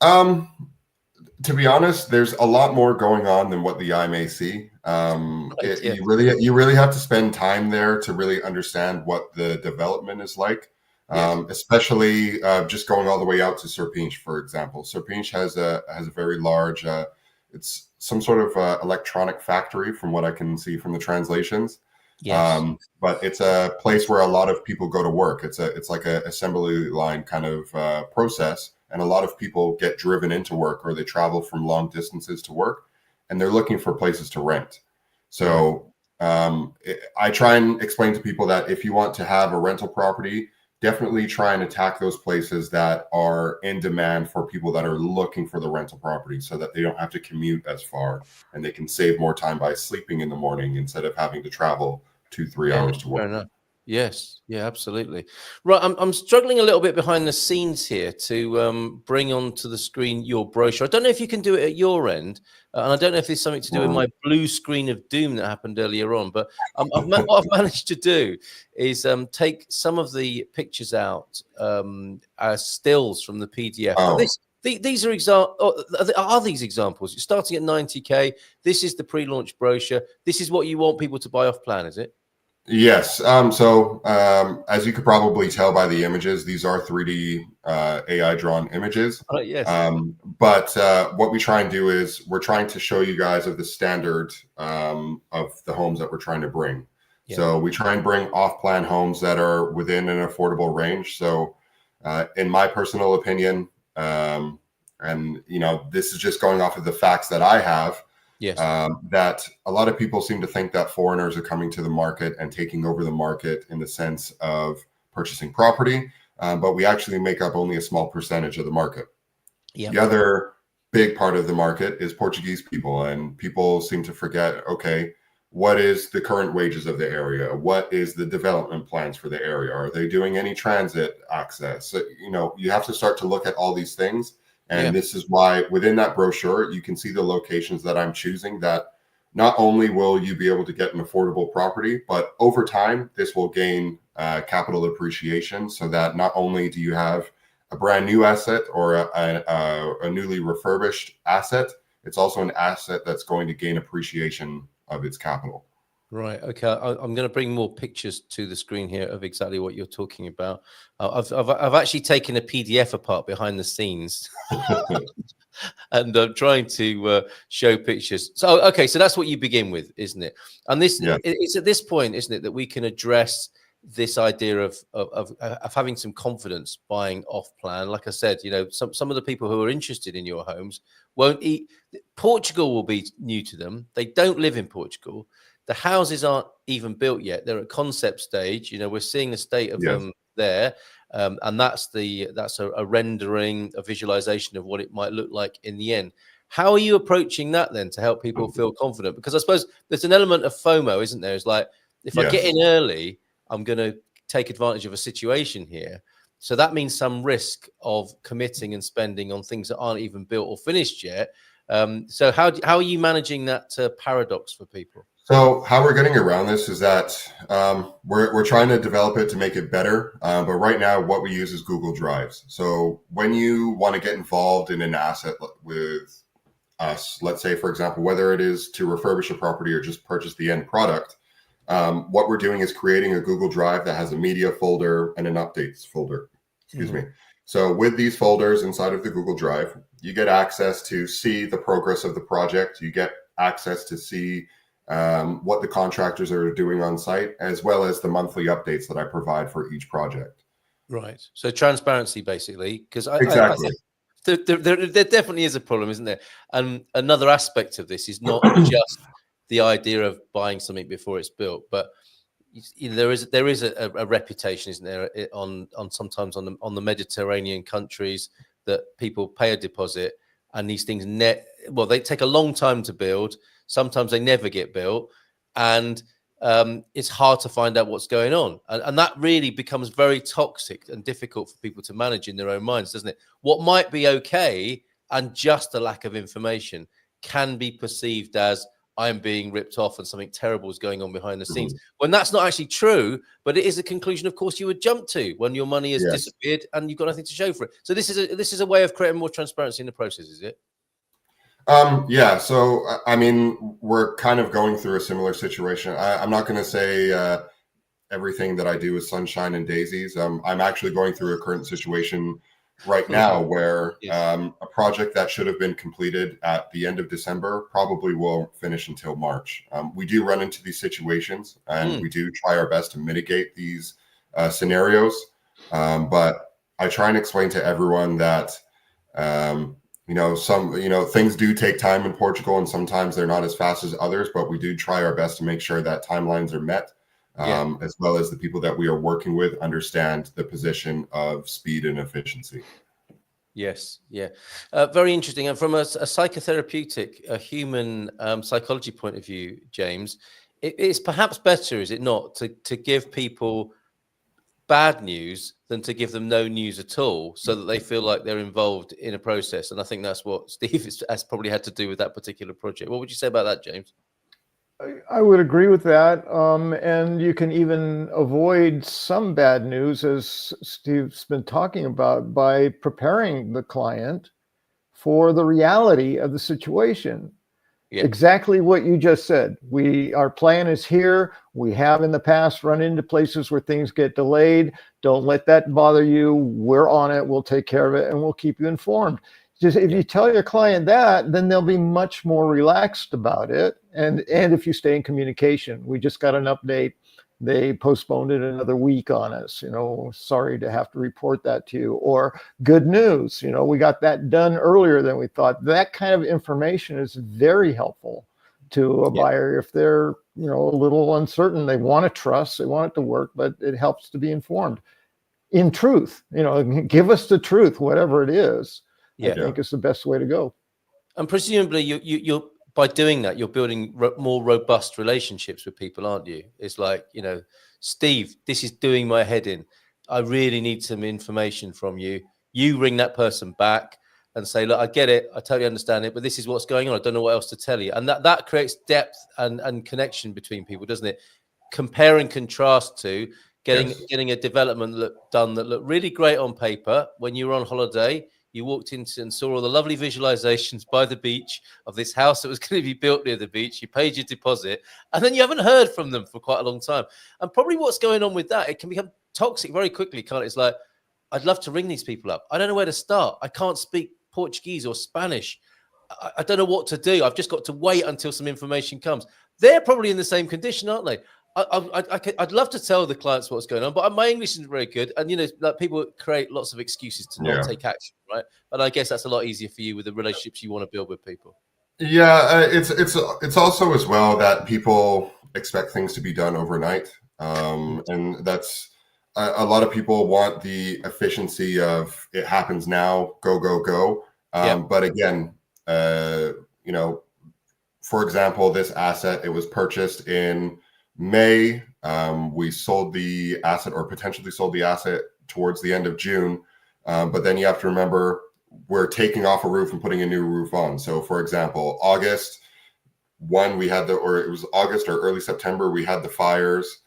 To be honest, there's a lot more going on than what the eye may see. You really have to spend time there to really understand what the development is like. Especially just going all the way out to Serpinge, for example. Serpinge has a very large, it's some sort of electronic factory from what I can see from the translations. Yes. But it's a place where a lot of people go to work. It's like a assembly line kind of process. And a lot of people get driven into work or they travel from long distances to work and they're looking for places to rent. So I try and explain to people that if you want to have a rental property, definitely try and attack those places that are in demand for people that are looking for the rental property so that they don't have to commute as far and they can save more time by sleeping in the morning instead of having to travel 2-3 hours to work. Fair enough. Yes, yeah, absolutely. Right, I'm struggling a little bit behind the scenes here to bring onto the screen your brochure. I don't know if you can do it at your end, and I don't know if there's something to do with my blue screen of doom that happened earlier on. But what I've managed to do is take some of the pictures out as stills from the PDF. Oh. These are these examples? You're starting at 90K. This is the pre-launch brochure. This is what you want people to buy off plan, is it? Yes. As you could probably tell by the images, these are 3D AI drawn images. Yes. But what we try and do is we're trying to show you guys of the standard of the homes that we're trying to bring. Yeah. So we try and bring off-plan homes that are within an affordable range. So in my personal opinion, and this is just going off of the facts that I have. Yes. That a lot of people seem to think that foreigners are coming to the market and taking over the market in the sense of purchasing property, but we actually make up only a small percentage of the market. Yep. The other big part of the market is Portuguese people, and people seem to forget, okay, what is the current wages of the area? What is the development plans for the area? Are they doing any transit access? So, you have to start to look at all these things. And this is why within that brochure, you can see the locations that I'm choosing that not only will you be able to get an affordable property, but over time, this will gain capital appreciation so that not only do you have a brand new asset or a newly refurbished asset, it's also an asset that's going to gain appreciation of its capital. Right. Okay. I'm going to bring more pictures to the screen here of exactly what you're talking about. I've actually taken a PDF apart behind the scenes, and I'm trying to show pictures. So, okay. So that's what you begin with, isn't it? And it's at this point, isn't it, that we can address this idea of having some confidence buying off plan. Like I said, some of the people who are interested in your homes won't eat. Portugal will be new to them. They don't live in Portugal. The houses aren't even built yet. They're at concept stage. We're seeing the state of them there. And that's a rendering, a visualization of what it might look like in the end. How are you approaching that then to help people feel confident? Because I suppose there's an element of FOMO, isn't there? It's like, if I get in early, I'm going to take advantage of a situation here. So that means some risk of committing and spending on things that aren't even built or finished yet. So how are you managing that paradox for people? So how we're getting around this is that we're trying to develop it to make it better. But right now, what we use is Google Drives. So when you want to get involved in an asset with us, let's say, for example, whether it is to refurbish a property or just purchase the end product, what we're doing is creating a Google Drive that has a media folder and an updates folder. Excuse me. So with these folders inside of the Google Drive, you get access to see the progress of the project. You get access to see what the contractors are doing on site, as well as the monthly updates that I provide for each project. Right. So transparency, basically, because Exactly. there definitely is a problem, isn't there? And another aspect of this is not just the idea of buying something before it's built, but there is a reputation, isn't there, on sometimes on the Mediterranean countries, that people pay a deposit and these things they take a long time to build. Sometimes they never get built, and it's hard to find out what's going on, and that really becomes very toxic and difficult for people to manage in their own minds, doesn't it? What might be okay, and just a lack of information, can be perceived as I'm being ripped off and something terrible is going on behind the scenes, when that's not actually true. But it is a conclusion, of course, you would jump to when your money has disappeared and you've got nothing to show for it. So this is a way of creating more transparency in the process, is it? Yeah. So, I mean, we're kind of going through a similar situation. I'm not going to say everything that I do is sunshine and daisies. I'm actually going through a current situation right now where a project that should have been completed at the end of December probably won't finish until March. We do run into these situations, and we do try our best to mitigate these scenarios. But I try and explain to everyone that things do take time in Portugal, and sometimes they're not as fast as others, but we do try our best to make sure that timelines are met, as well as the people that we are working with understand the position of speed and efficiency. Yes, very interesting. And from a psychotherapeutic, a human psychology point of view, James, it's perhaps better, is it not, to give people bad news than to give them no news at all, so that they feel like they're involved in a process. And I think that's what Steve has probably had to do with that particular project. What would you say about that, James? I would agree with that. And you can even avoid some bad news, as Steve's been talking about, by preparing the client for the reality of the situation. Yeah. Exactly what you just said. Our plan is here. We have in the past run into places where things get delayed. Don't let that bother you. We're on it. We'll take care of it, and we'll keep you informed. Just if you tell your client that, then they'll be much more relaxed about it. And if you stay in communication, we just got an update. They postponed it another week on us. Sorry to have to report that to you. Or good news, we got that done earlier than we thought. That kind of information is very helpful to a buyer if they're, a little uncertain. They want to trust, they want it to work, but it helps to be informed. In truth, give us the truth, whatever it is. I think it's the best way to go. And presumably you're by doing that, you're building more robust relationships with people, aren't you? It's like, Steve, this is doing my head in. I really need some information from you. You ring that person back and say, look, I get it. I totally understand it, but this is what's going on. I don't know what else to tell you. And that creates depth and connection between people, doesn't it? Compare and contrast to getting a development done that looked really great on paper when you were on holiday. You walked into and saw all the lovely visualizations by the beach of this house that was going to be built near the beach. You paid your deposit, and then you haven't heard from them for quite a long time. And probably what's going on with that, it can become toxic very quickly, can't it? It's like, I'd love to ring these people up. I don't know where to start. I can't speak Portuguese or Spanish. I don't know what to do. I've just got to wait until some information comes. They're probably in the same condition, aren't they? I'd love to tell the clients what's going on, but my English isn't very good. And, like people create lots of excuses to not take action, right? But I guess that's a lot easier for you with the relationships you want to build with people. Yeah, it's also as well that people expect things to be done overnight. And that's a lot of people want the efficiency of it happens now, go, go, go. But again, for example, this asset, it was purchased in May. We sold the asset, or potentially sold the asset, towards the end of June. But then you have to remember, we're taking off a roof and putting a new roof on. So for example, August August or early September, we had the fires.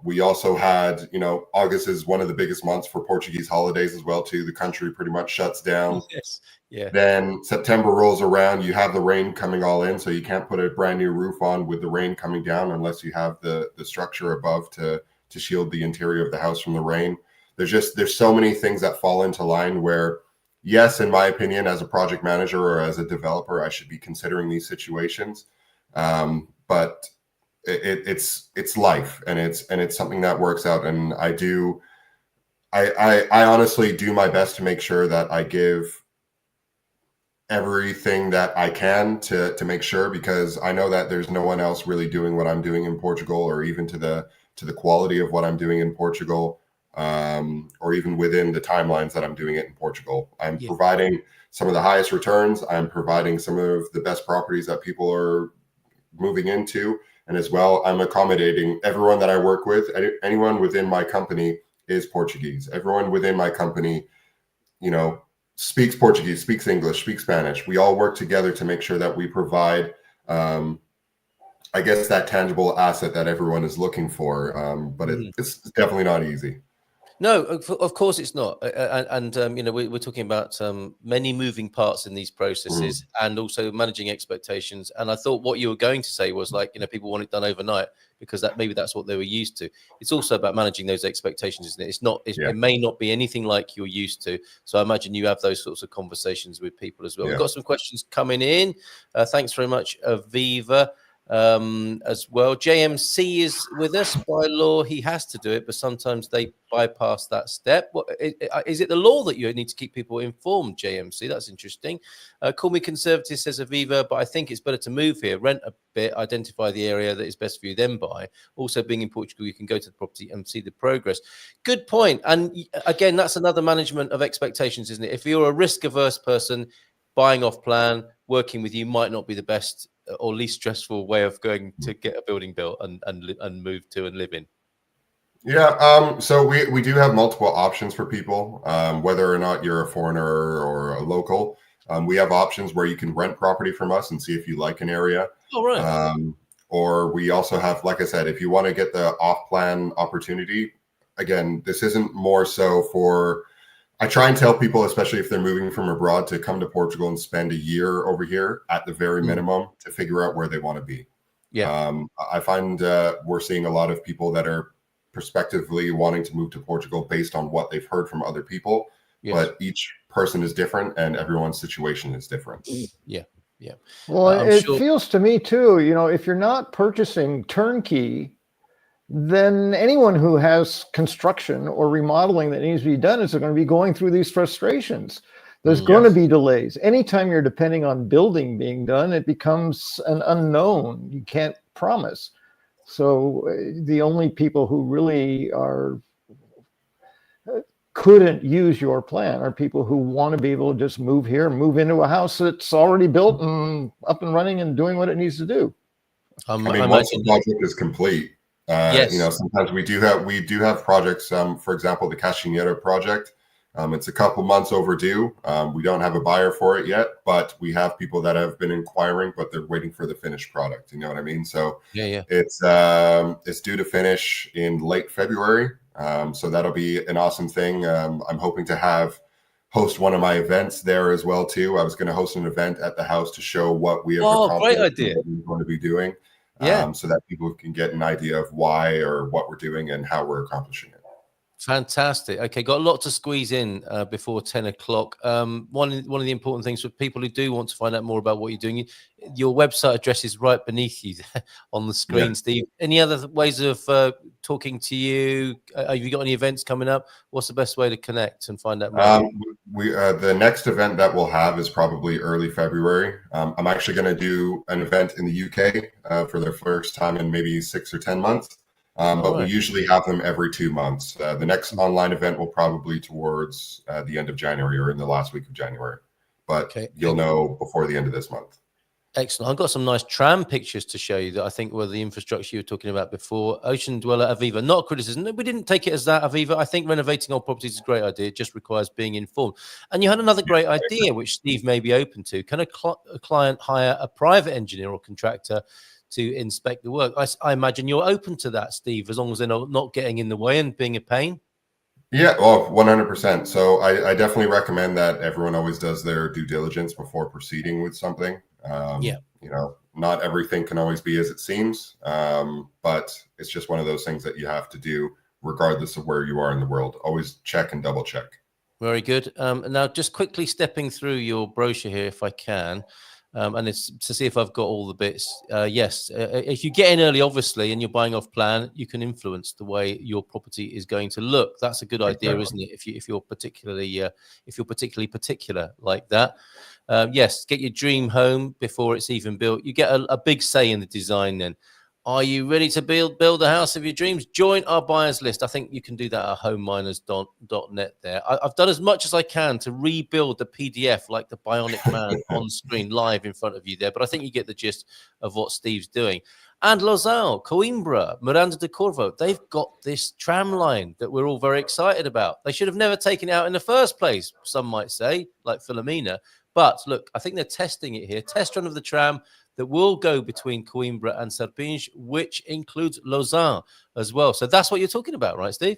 We also had, August is one of the biggest months for Portuguese holidays as well too. The country pretty much shuts down. Yes. Yeah. Then September rolls around, you have the rain coming all in, so you can't put a brand new roof on with the rain coming down unless you have the structure above to shield the interior of the house from the rain. There's so many things that fall into line where, yes, in my opinion, as a project manager or as a developer, I should be considering these situations. but it's life, and it's something that works out. And I honestly do my best to make sure that I give everything that I can to make sure, because I know that there's no one else really doing what I'm doing in Portugal, or even to the quality of what I'm doing in Portugal, or even within the timelines that I'm doing it in Portugal. I'm providing some of the highest returns. I'm providing some of the best properties that people are moving into, and as well, I'm accommodating everyone that I work with. Anyone within my company is Portuguese. Everyone within my company, speaks Portuguese, speaks English, speaks Spanish. We all work together to make sure that we provide, I guess, that tangible asset that everyone is looking for. But it's definitely not easy. No, of course it's not. And we're talking about many moving parts in these processes, and also managing expectations. And I thought what you were going to say was like, people want it done overnight because maybe that's what they were used to. It's also about managing those expectations, isn't it? It's not. It may not be anything like you're used to. So I imagine you have those sorts of conversations with people as well. We've got some questions coming in. Thanks very much, Aviva. As well. JMC is with us. By law, he has to do it, but sometimes they bypass that step. What is it, the law that you need to keep people informed, JMC? That's interesting. Call me conservative, says Aviva, but I think it's better to move here, rent a bit, identify the area that is best for you, then buy. Also, being in Portugal, you can go to the property and see the progress. Good point. And again, that's another management of expectations, isn't it? If you're a risk-averse person, buying off plan, working with you might not be the best or least stressful way of going to get a building built and move to and live in. So we do have multiple options for people, whether or not you're a foreigner or a local. We have options where you can rent property from us and see if you like an area. Oh, right. Or we also have, like I said, if you want to get the off-plan opportunity, again, this isn't more so for, I try and tell people, especially if they're moving from abroad, to come to Portugal and spend a year over here at the very minimum to figure out where they want to be. I find we're seeing a lot of people that are prospectively wanting to move to Portugal based on what they've heard from other people, but each person is different and everyone's situation is different. Well, it feels to me too, if you're not purchasing turnkey, then anyone who has construction or remodeling that needs to be done is going to be going through these frustrations. There's going to be delays. Anytime you're depending on building being done, it becomes an unknown. You can't promise. So the only people who really couldn't use your plan are people who want to be able to just move here, move into a house that's already built and up and running and doing what it needs to do. Once the project is complete, sometimes we do have projects. For example, the Caixinheiro project. It's a couple months overdue. We don't have a buyer for it yet, but we have people that have been inquiring, but they're waiting for the finished product. You know what I mean? So it's due to finish in late February. So that'll be an awesome thing. I'm hoping to host one of my events there as well too. I was going to host an event at the house to show what we have accomplished, great idea. What we're going to be doing. So that people can get an idea of why or what we're doing and how we're accomplishing it. Fantastic. Okay, got a lot to squeeze in before 10 o'clock. One of the important things for people who do want to find out more about what you're doing, your website address is right beneath you on the screen, Steve. Any other ways of talking to you? Have you got any events coming up? What's the best way to connect and find out more? The next event that we'll have is probably early February. I'm actually going to do an event in the UK for the first time in maybe 6 or 10 months. But we usually have them every 2 months. The next online event will probably towards the end of January or in the last week of January. But you'll know before the end of this month. Excellent. I've got some nice tram pictures to show you that I think were the infrastructure you were talking about before. Ocean Dweller, Aviva, not a criticism. We didn't take it as that, Aviva. I think renovating old properties is a great idea. It just requires being informed. And you had another great idea, which Steve may be open to. Can a client hire a private engineer or contractor to inspect the work? I imagine you're open to that, Steve, as long as they're not getting in the way and being a pain. Yeah, well, 100%. So I definitely recommend that everyone always does their due diligence before proceeding with something. Not everything can always be as it seems, but it's just one of those things that you have to do regardless of where you are in the world. Always check and double check. Very good. Now, just quickly stepping through your brochure here, if I can. And it's to see if I've got all the bits. Yes, if you get in early, obviously, and you're buying off plan, you can influence the way your property is going to look. That's a good idea, isn't it? If you're particularly particular like that. Yes, get your dream home before it's even built. You get a big say in the design then. Are you ready to build the house of your dreams? Join our buyers list. I think you can do that at homeminers.net there. I've done as much as I can to rebuild the PDF like the Bionic Man on screen live in front of you there. But I think you get the gist of what Steve's doing. And Lausanne, Coimbra, Miranda de Corvo, they've got this tram line that we're all very excited about. They should have never taken it out in the first place, some might say, like Philomena. But look, I think they're testing it here. Test run of the tram that will go between Coimbra and Serpinge, which includes Lausanne as well. So that's what you're talking about, right, Steve?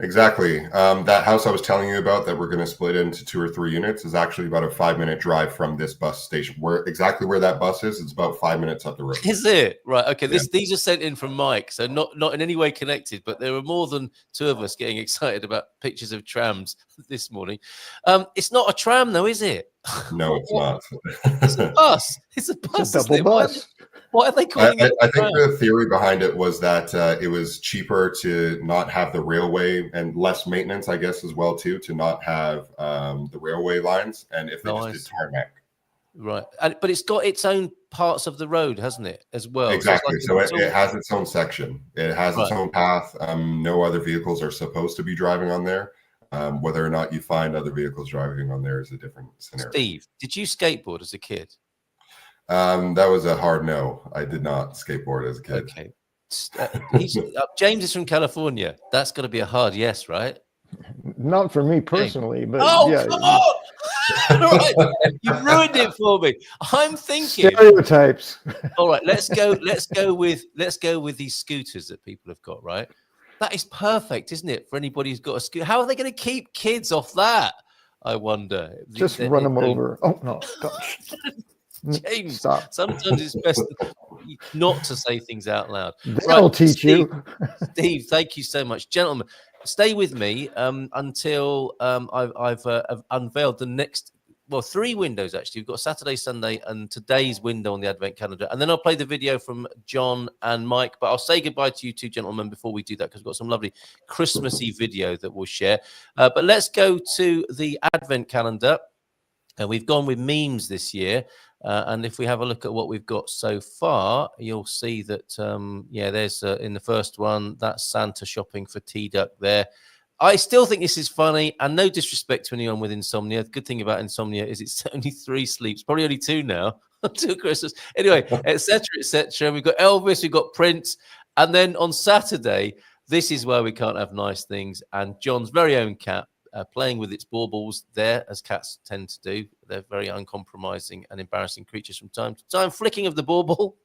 Exactly. That house I was telling you about that we're going to split into 2 or 3 units is actually about a 5-minute drive from this bus station. Exactly where that bus is, it's about 5 minutes up the road. Is it? Right. Okay. These are sent in from Mike, so not in any way connected, but there were more than 2 of us getting excited about pictures of trams this morning. It's not a tram though, is it? No, it's not. It's a bus. It's a bus. It's a double bus. What are they calling it? I think the theory behind it was that it was cheaper to not have the railway and less maintenance, I guess, as well, too, to not have the railway lines. And if they just did tarmac. Right. But it's got its own parts of the road, hasn't it, as well? Exactly. So it has its own section. It has its own path. No other vehicles are supposed to be driving on there. Whether or not you find other vehicles driving on there is a different scenario. Steve, did you skateboard as a kid? That was a hard no. I did not skateboard as a kid. Okay. James is from California. That's got to be a hard yes, right? Not for me personally, but yeah. Come on! Right. You ruined it for me. I'm thinking stereotypes. All right, let's go with these scooters that people have got, right? That is perfect, isn't it, for anybody who's got a scooter? How are they going to keep kids off that? I wonder. Just run them over. Oh no. James, stop. Sometimes it's best not to say things out loud. They'll teach you. Steve, thank you so much. Gentlemen, stay with me until I've unveiled the next, 3 windows, actually. We've got Saturday, Sunday, and today's window on the Advent calendar. And then I'll play the video from John and Mike. But I'll say goodbye to you two, gentlemen, before we do that, because we've got some lovely Christmassy video that we'll share. But let's go to the Advent calendar. And we've gone with memes this year. And if we have a look at what we've got so far, you'll see that, there's in the first one, that's Santa shopping for T-Duck there. I still think this is funny, and no disrespect to anyone with insomnia. The good thing about insomnia is it's only 3 sleeps, probably only 2 now until Christmas. Anyway, etc., etc. We've got Elvis, we've got Prince, and then on Saturday, this is where we can't have nice things, and John's very own cat playing with its baubles there, as cats tend to do. They're very uncompromising and embarrassing creatures from time to time. Flicking of the bauble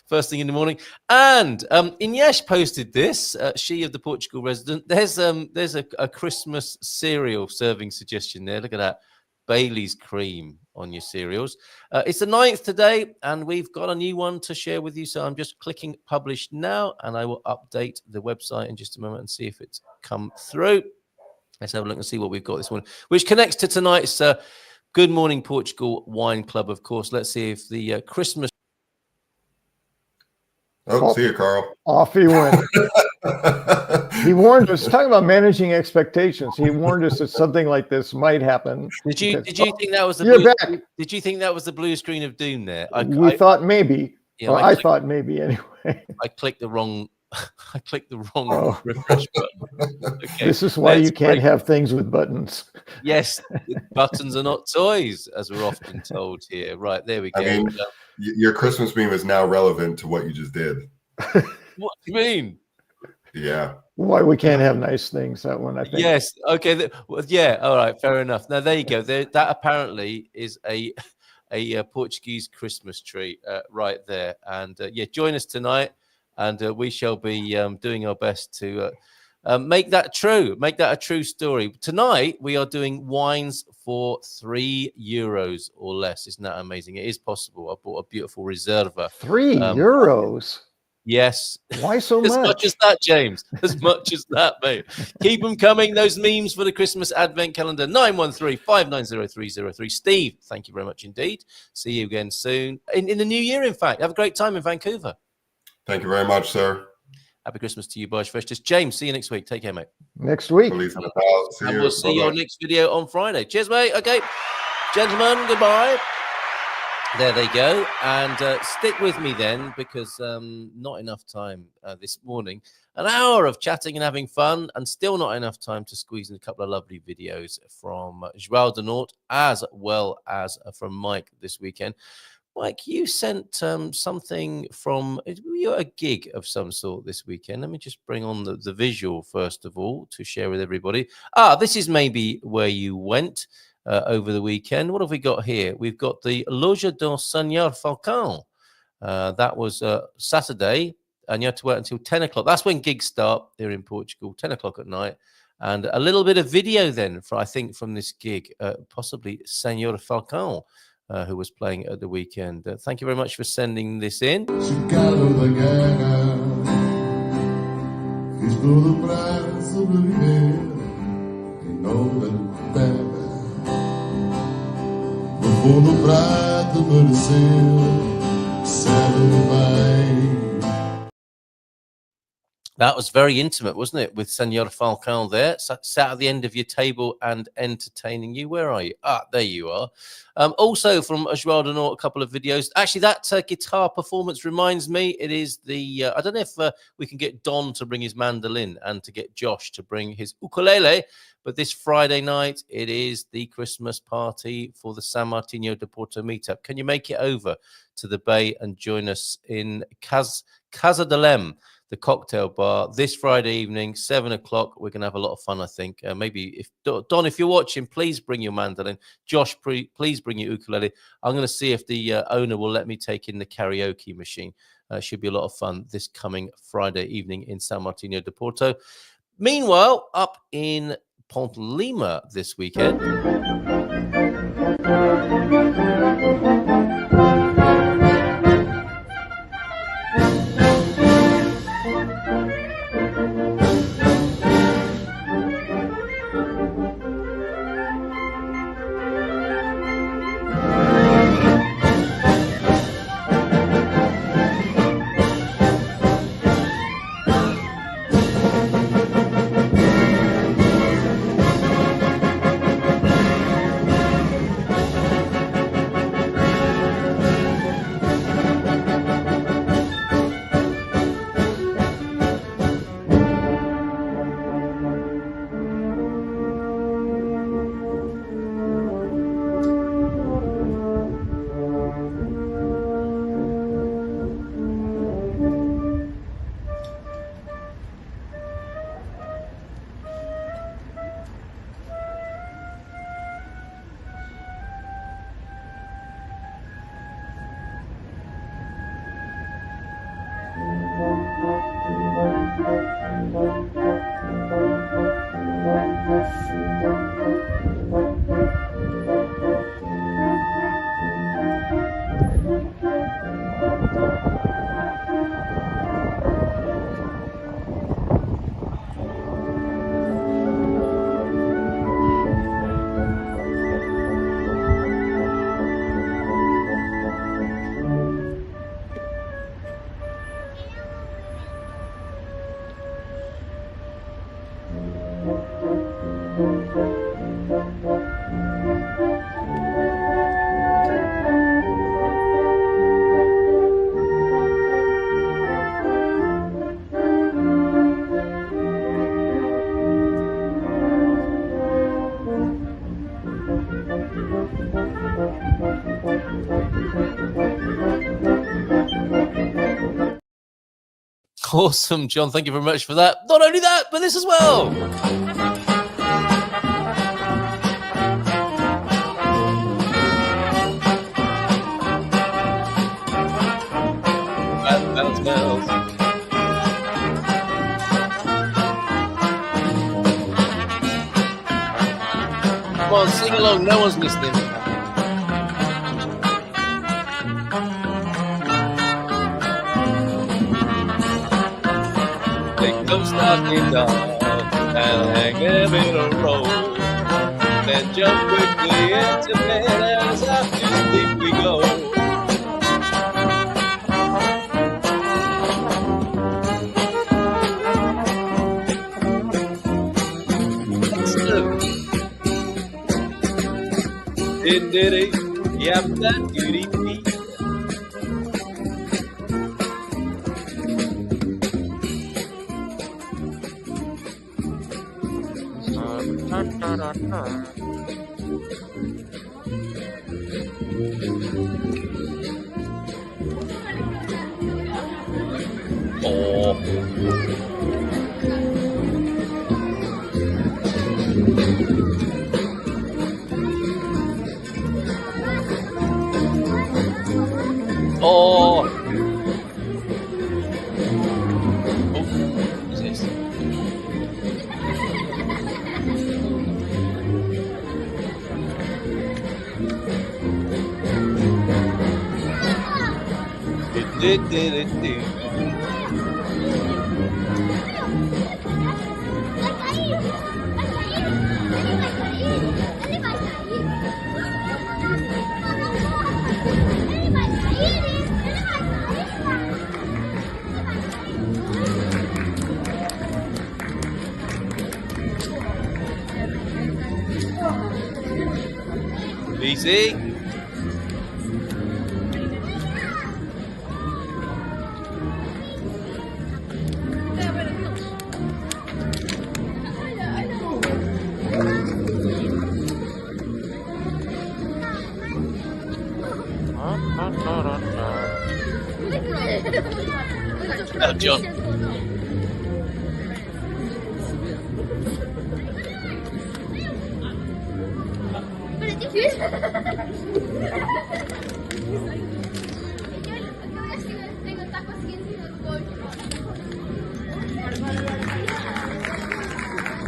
first thing in the morning. And Inyesh posted this, she of the Portugal resident. There's a Christmas cereal serving suggestion there. Look at that. Bailey's cream on your cereals. It's the 9th today, and we've got a new one to share with you. So I'm just clicking publish now, and I will update the website in just a moment and see if it's come through. Let's have a look and see what we've got this morning, which connects to tonight's Good Morning Portugal Wine Club, of course. Let's see if the Christmas. See you, Carl. Off he went. He warned us, talking about managing expectations. He warned us that something like this might happen. Did you think that was the Did you think that was the blue screen of doom there? We thought maybe. Yeah, well, I thought maybe anyway. I clicked the wrong refresh button. Okay. This is why you can't have things with buttons. Yes, buttons are not toys, as we're often told here. Right, there we go. I mean, your Christmas meme is now relevant to what you just did. What do you mean? Yeah. Why we can't have nice things, that one, I think. Yes, okay. Yeah, all right, fair enough. Now, there you go. That apparently is a Portuguese Christmas tree right there. And, join us tonight. And we shall be doing our best to make that true. Make that a true story. Tonight, we are doing wines for €3 or less. Isn't that amazing? It is possible. I bought a beautiful Reserva. €3? Yes. Why so As much? much as that, James. As much as that, mate. Keep them coming. Those memes for the Christmas Advent calendar. 913-590-303. Steve, thank you very much indeed. See you again soon. In the new year, in fact. Have a great time in Vancouver. Thank you very much, sir. Happy Christmas to you, Boys Festus. James, see you next week. Take care, mate. Next week. Feliz Natal. See And you. we'll see you Bye-bye. on next video on Friday. Cheers, mate. Okay. Gentlemen, goodbye. There they go. And stick with me then, because not enough time this morning. An hour of chatting and having fun, and still not enough time to squeeze in a couple of lovely videos from Joao de Nort, as well as from Mike this weekend. Mike, you sent something from, were you at a gig of some sort this weekend? Let me just bring on the visual first of all to share with everybody. This is maybe where you went over the weekend. What have we got here? We've got the Loja do Senhor Falcão. That was Saturday, and you had to wait until 10 o'clock. That's when gigs start here in Portugal, 10 o'clock at night. And a little bit of video then, I think, from this gig, possibly Senhor Falcão, who was playing at the weekend. Thank you very much for sending this in. That was very intimate, wasn't it? With Senor Falcão there, sat at the end of your table and entertaining you. Where are you? There you are. Also from Joao de Nort, a couple of videos. Actually, that guitar performance reminds me, it is the, I don't know if we can get Don to bring his mandolin and to get Josh to bring his ukulele, but this Friday night, it is the Christmas party for the San Martino de Porto meetup. Can you make it over to the Bay and join us in Casa de Lem, the cocktail bar, this Friday evening, 7 o'clock. We're going to have a lot of fun, I think. Maybe if Don, if you're watching, please bring your mandolin. Josh, please bring your ukulele. I'm going to see if the owner will let me take in the karaoke machine. Should be a lot of fun this coming Friday evening in San Martino de Porto. Meanwhile, up in Ponte Lima this weekend. Awesome, John. Thank you very much for that. Not only that, but this as well. That smells. Come on, sing along. No one's listening. stocking down and hang them in a row. Then jump quickly into bed as after sleep we go. Diddy, yep, that beauty bee. Oh. Oh. What's this? It. Easy. Oh, John.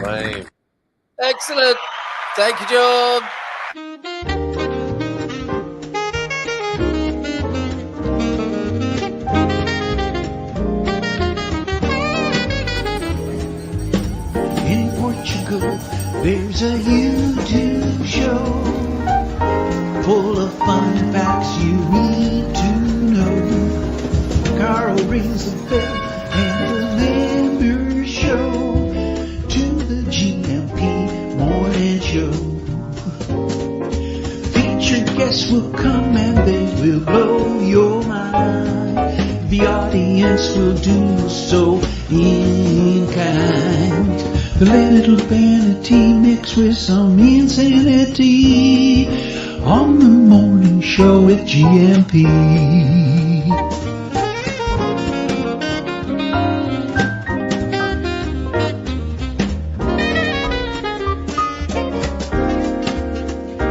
Right. Excellent. Thank you, John. In Portugal, there's a YouTube show full of fun facts you need to know. Carl rings the bell and the members show to the GMP morning show. Featured guests will come and they will blow your mind. The audience will do so in kind. The little vanity mixed with some insanity on the morning show with GMP.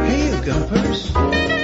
Hey, Gumpers.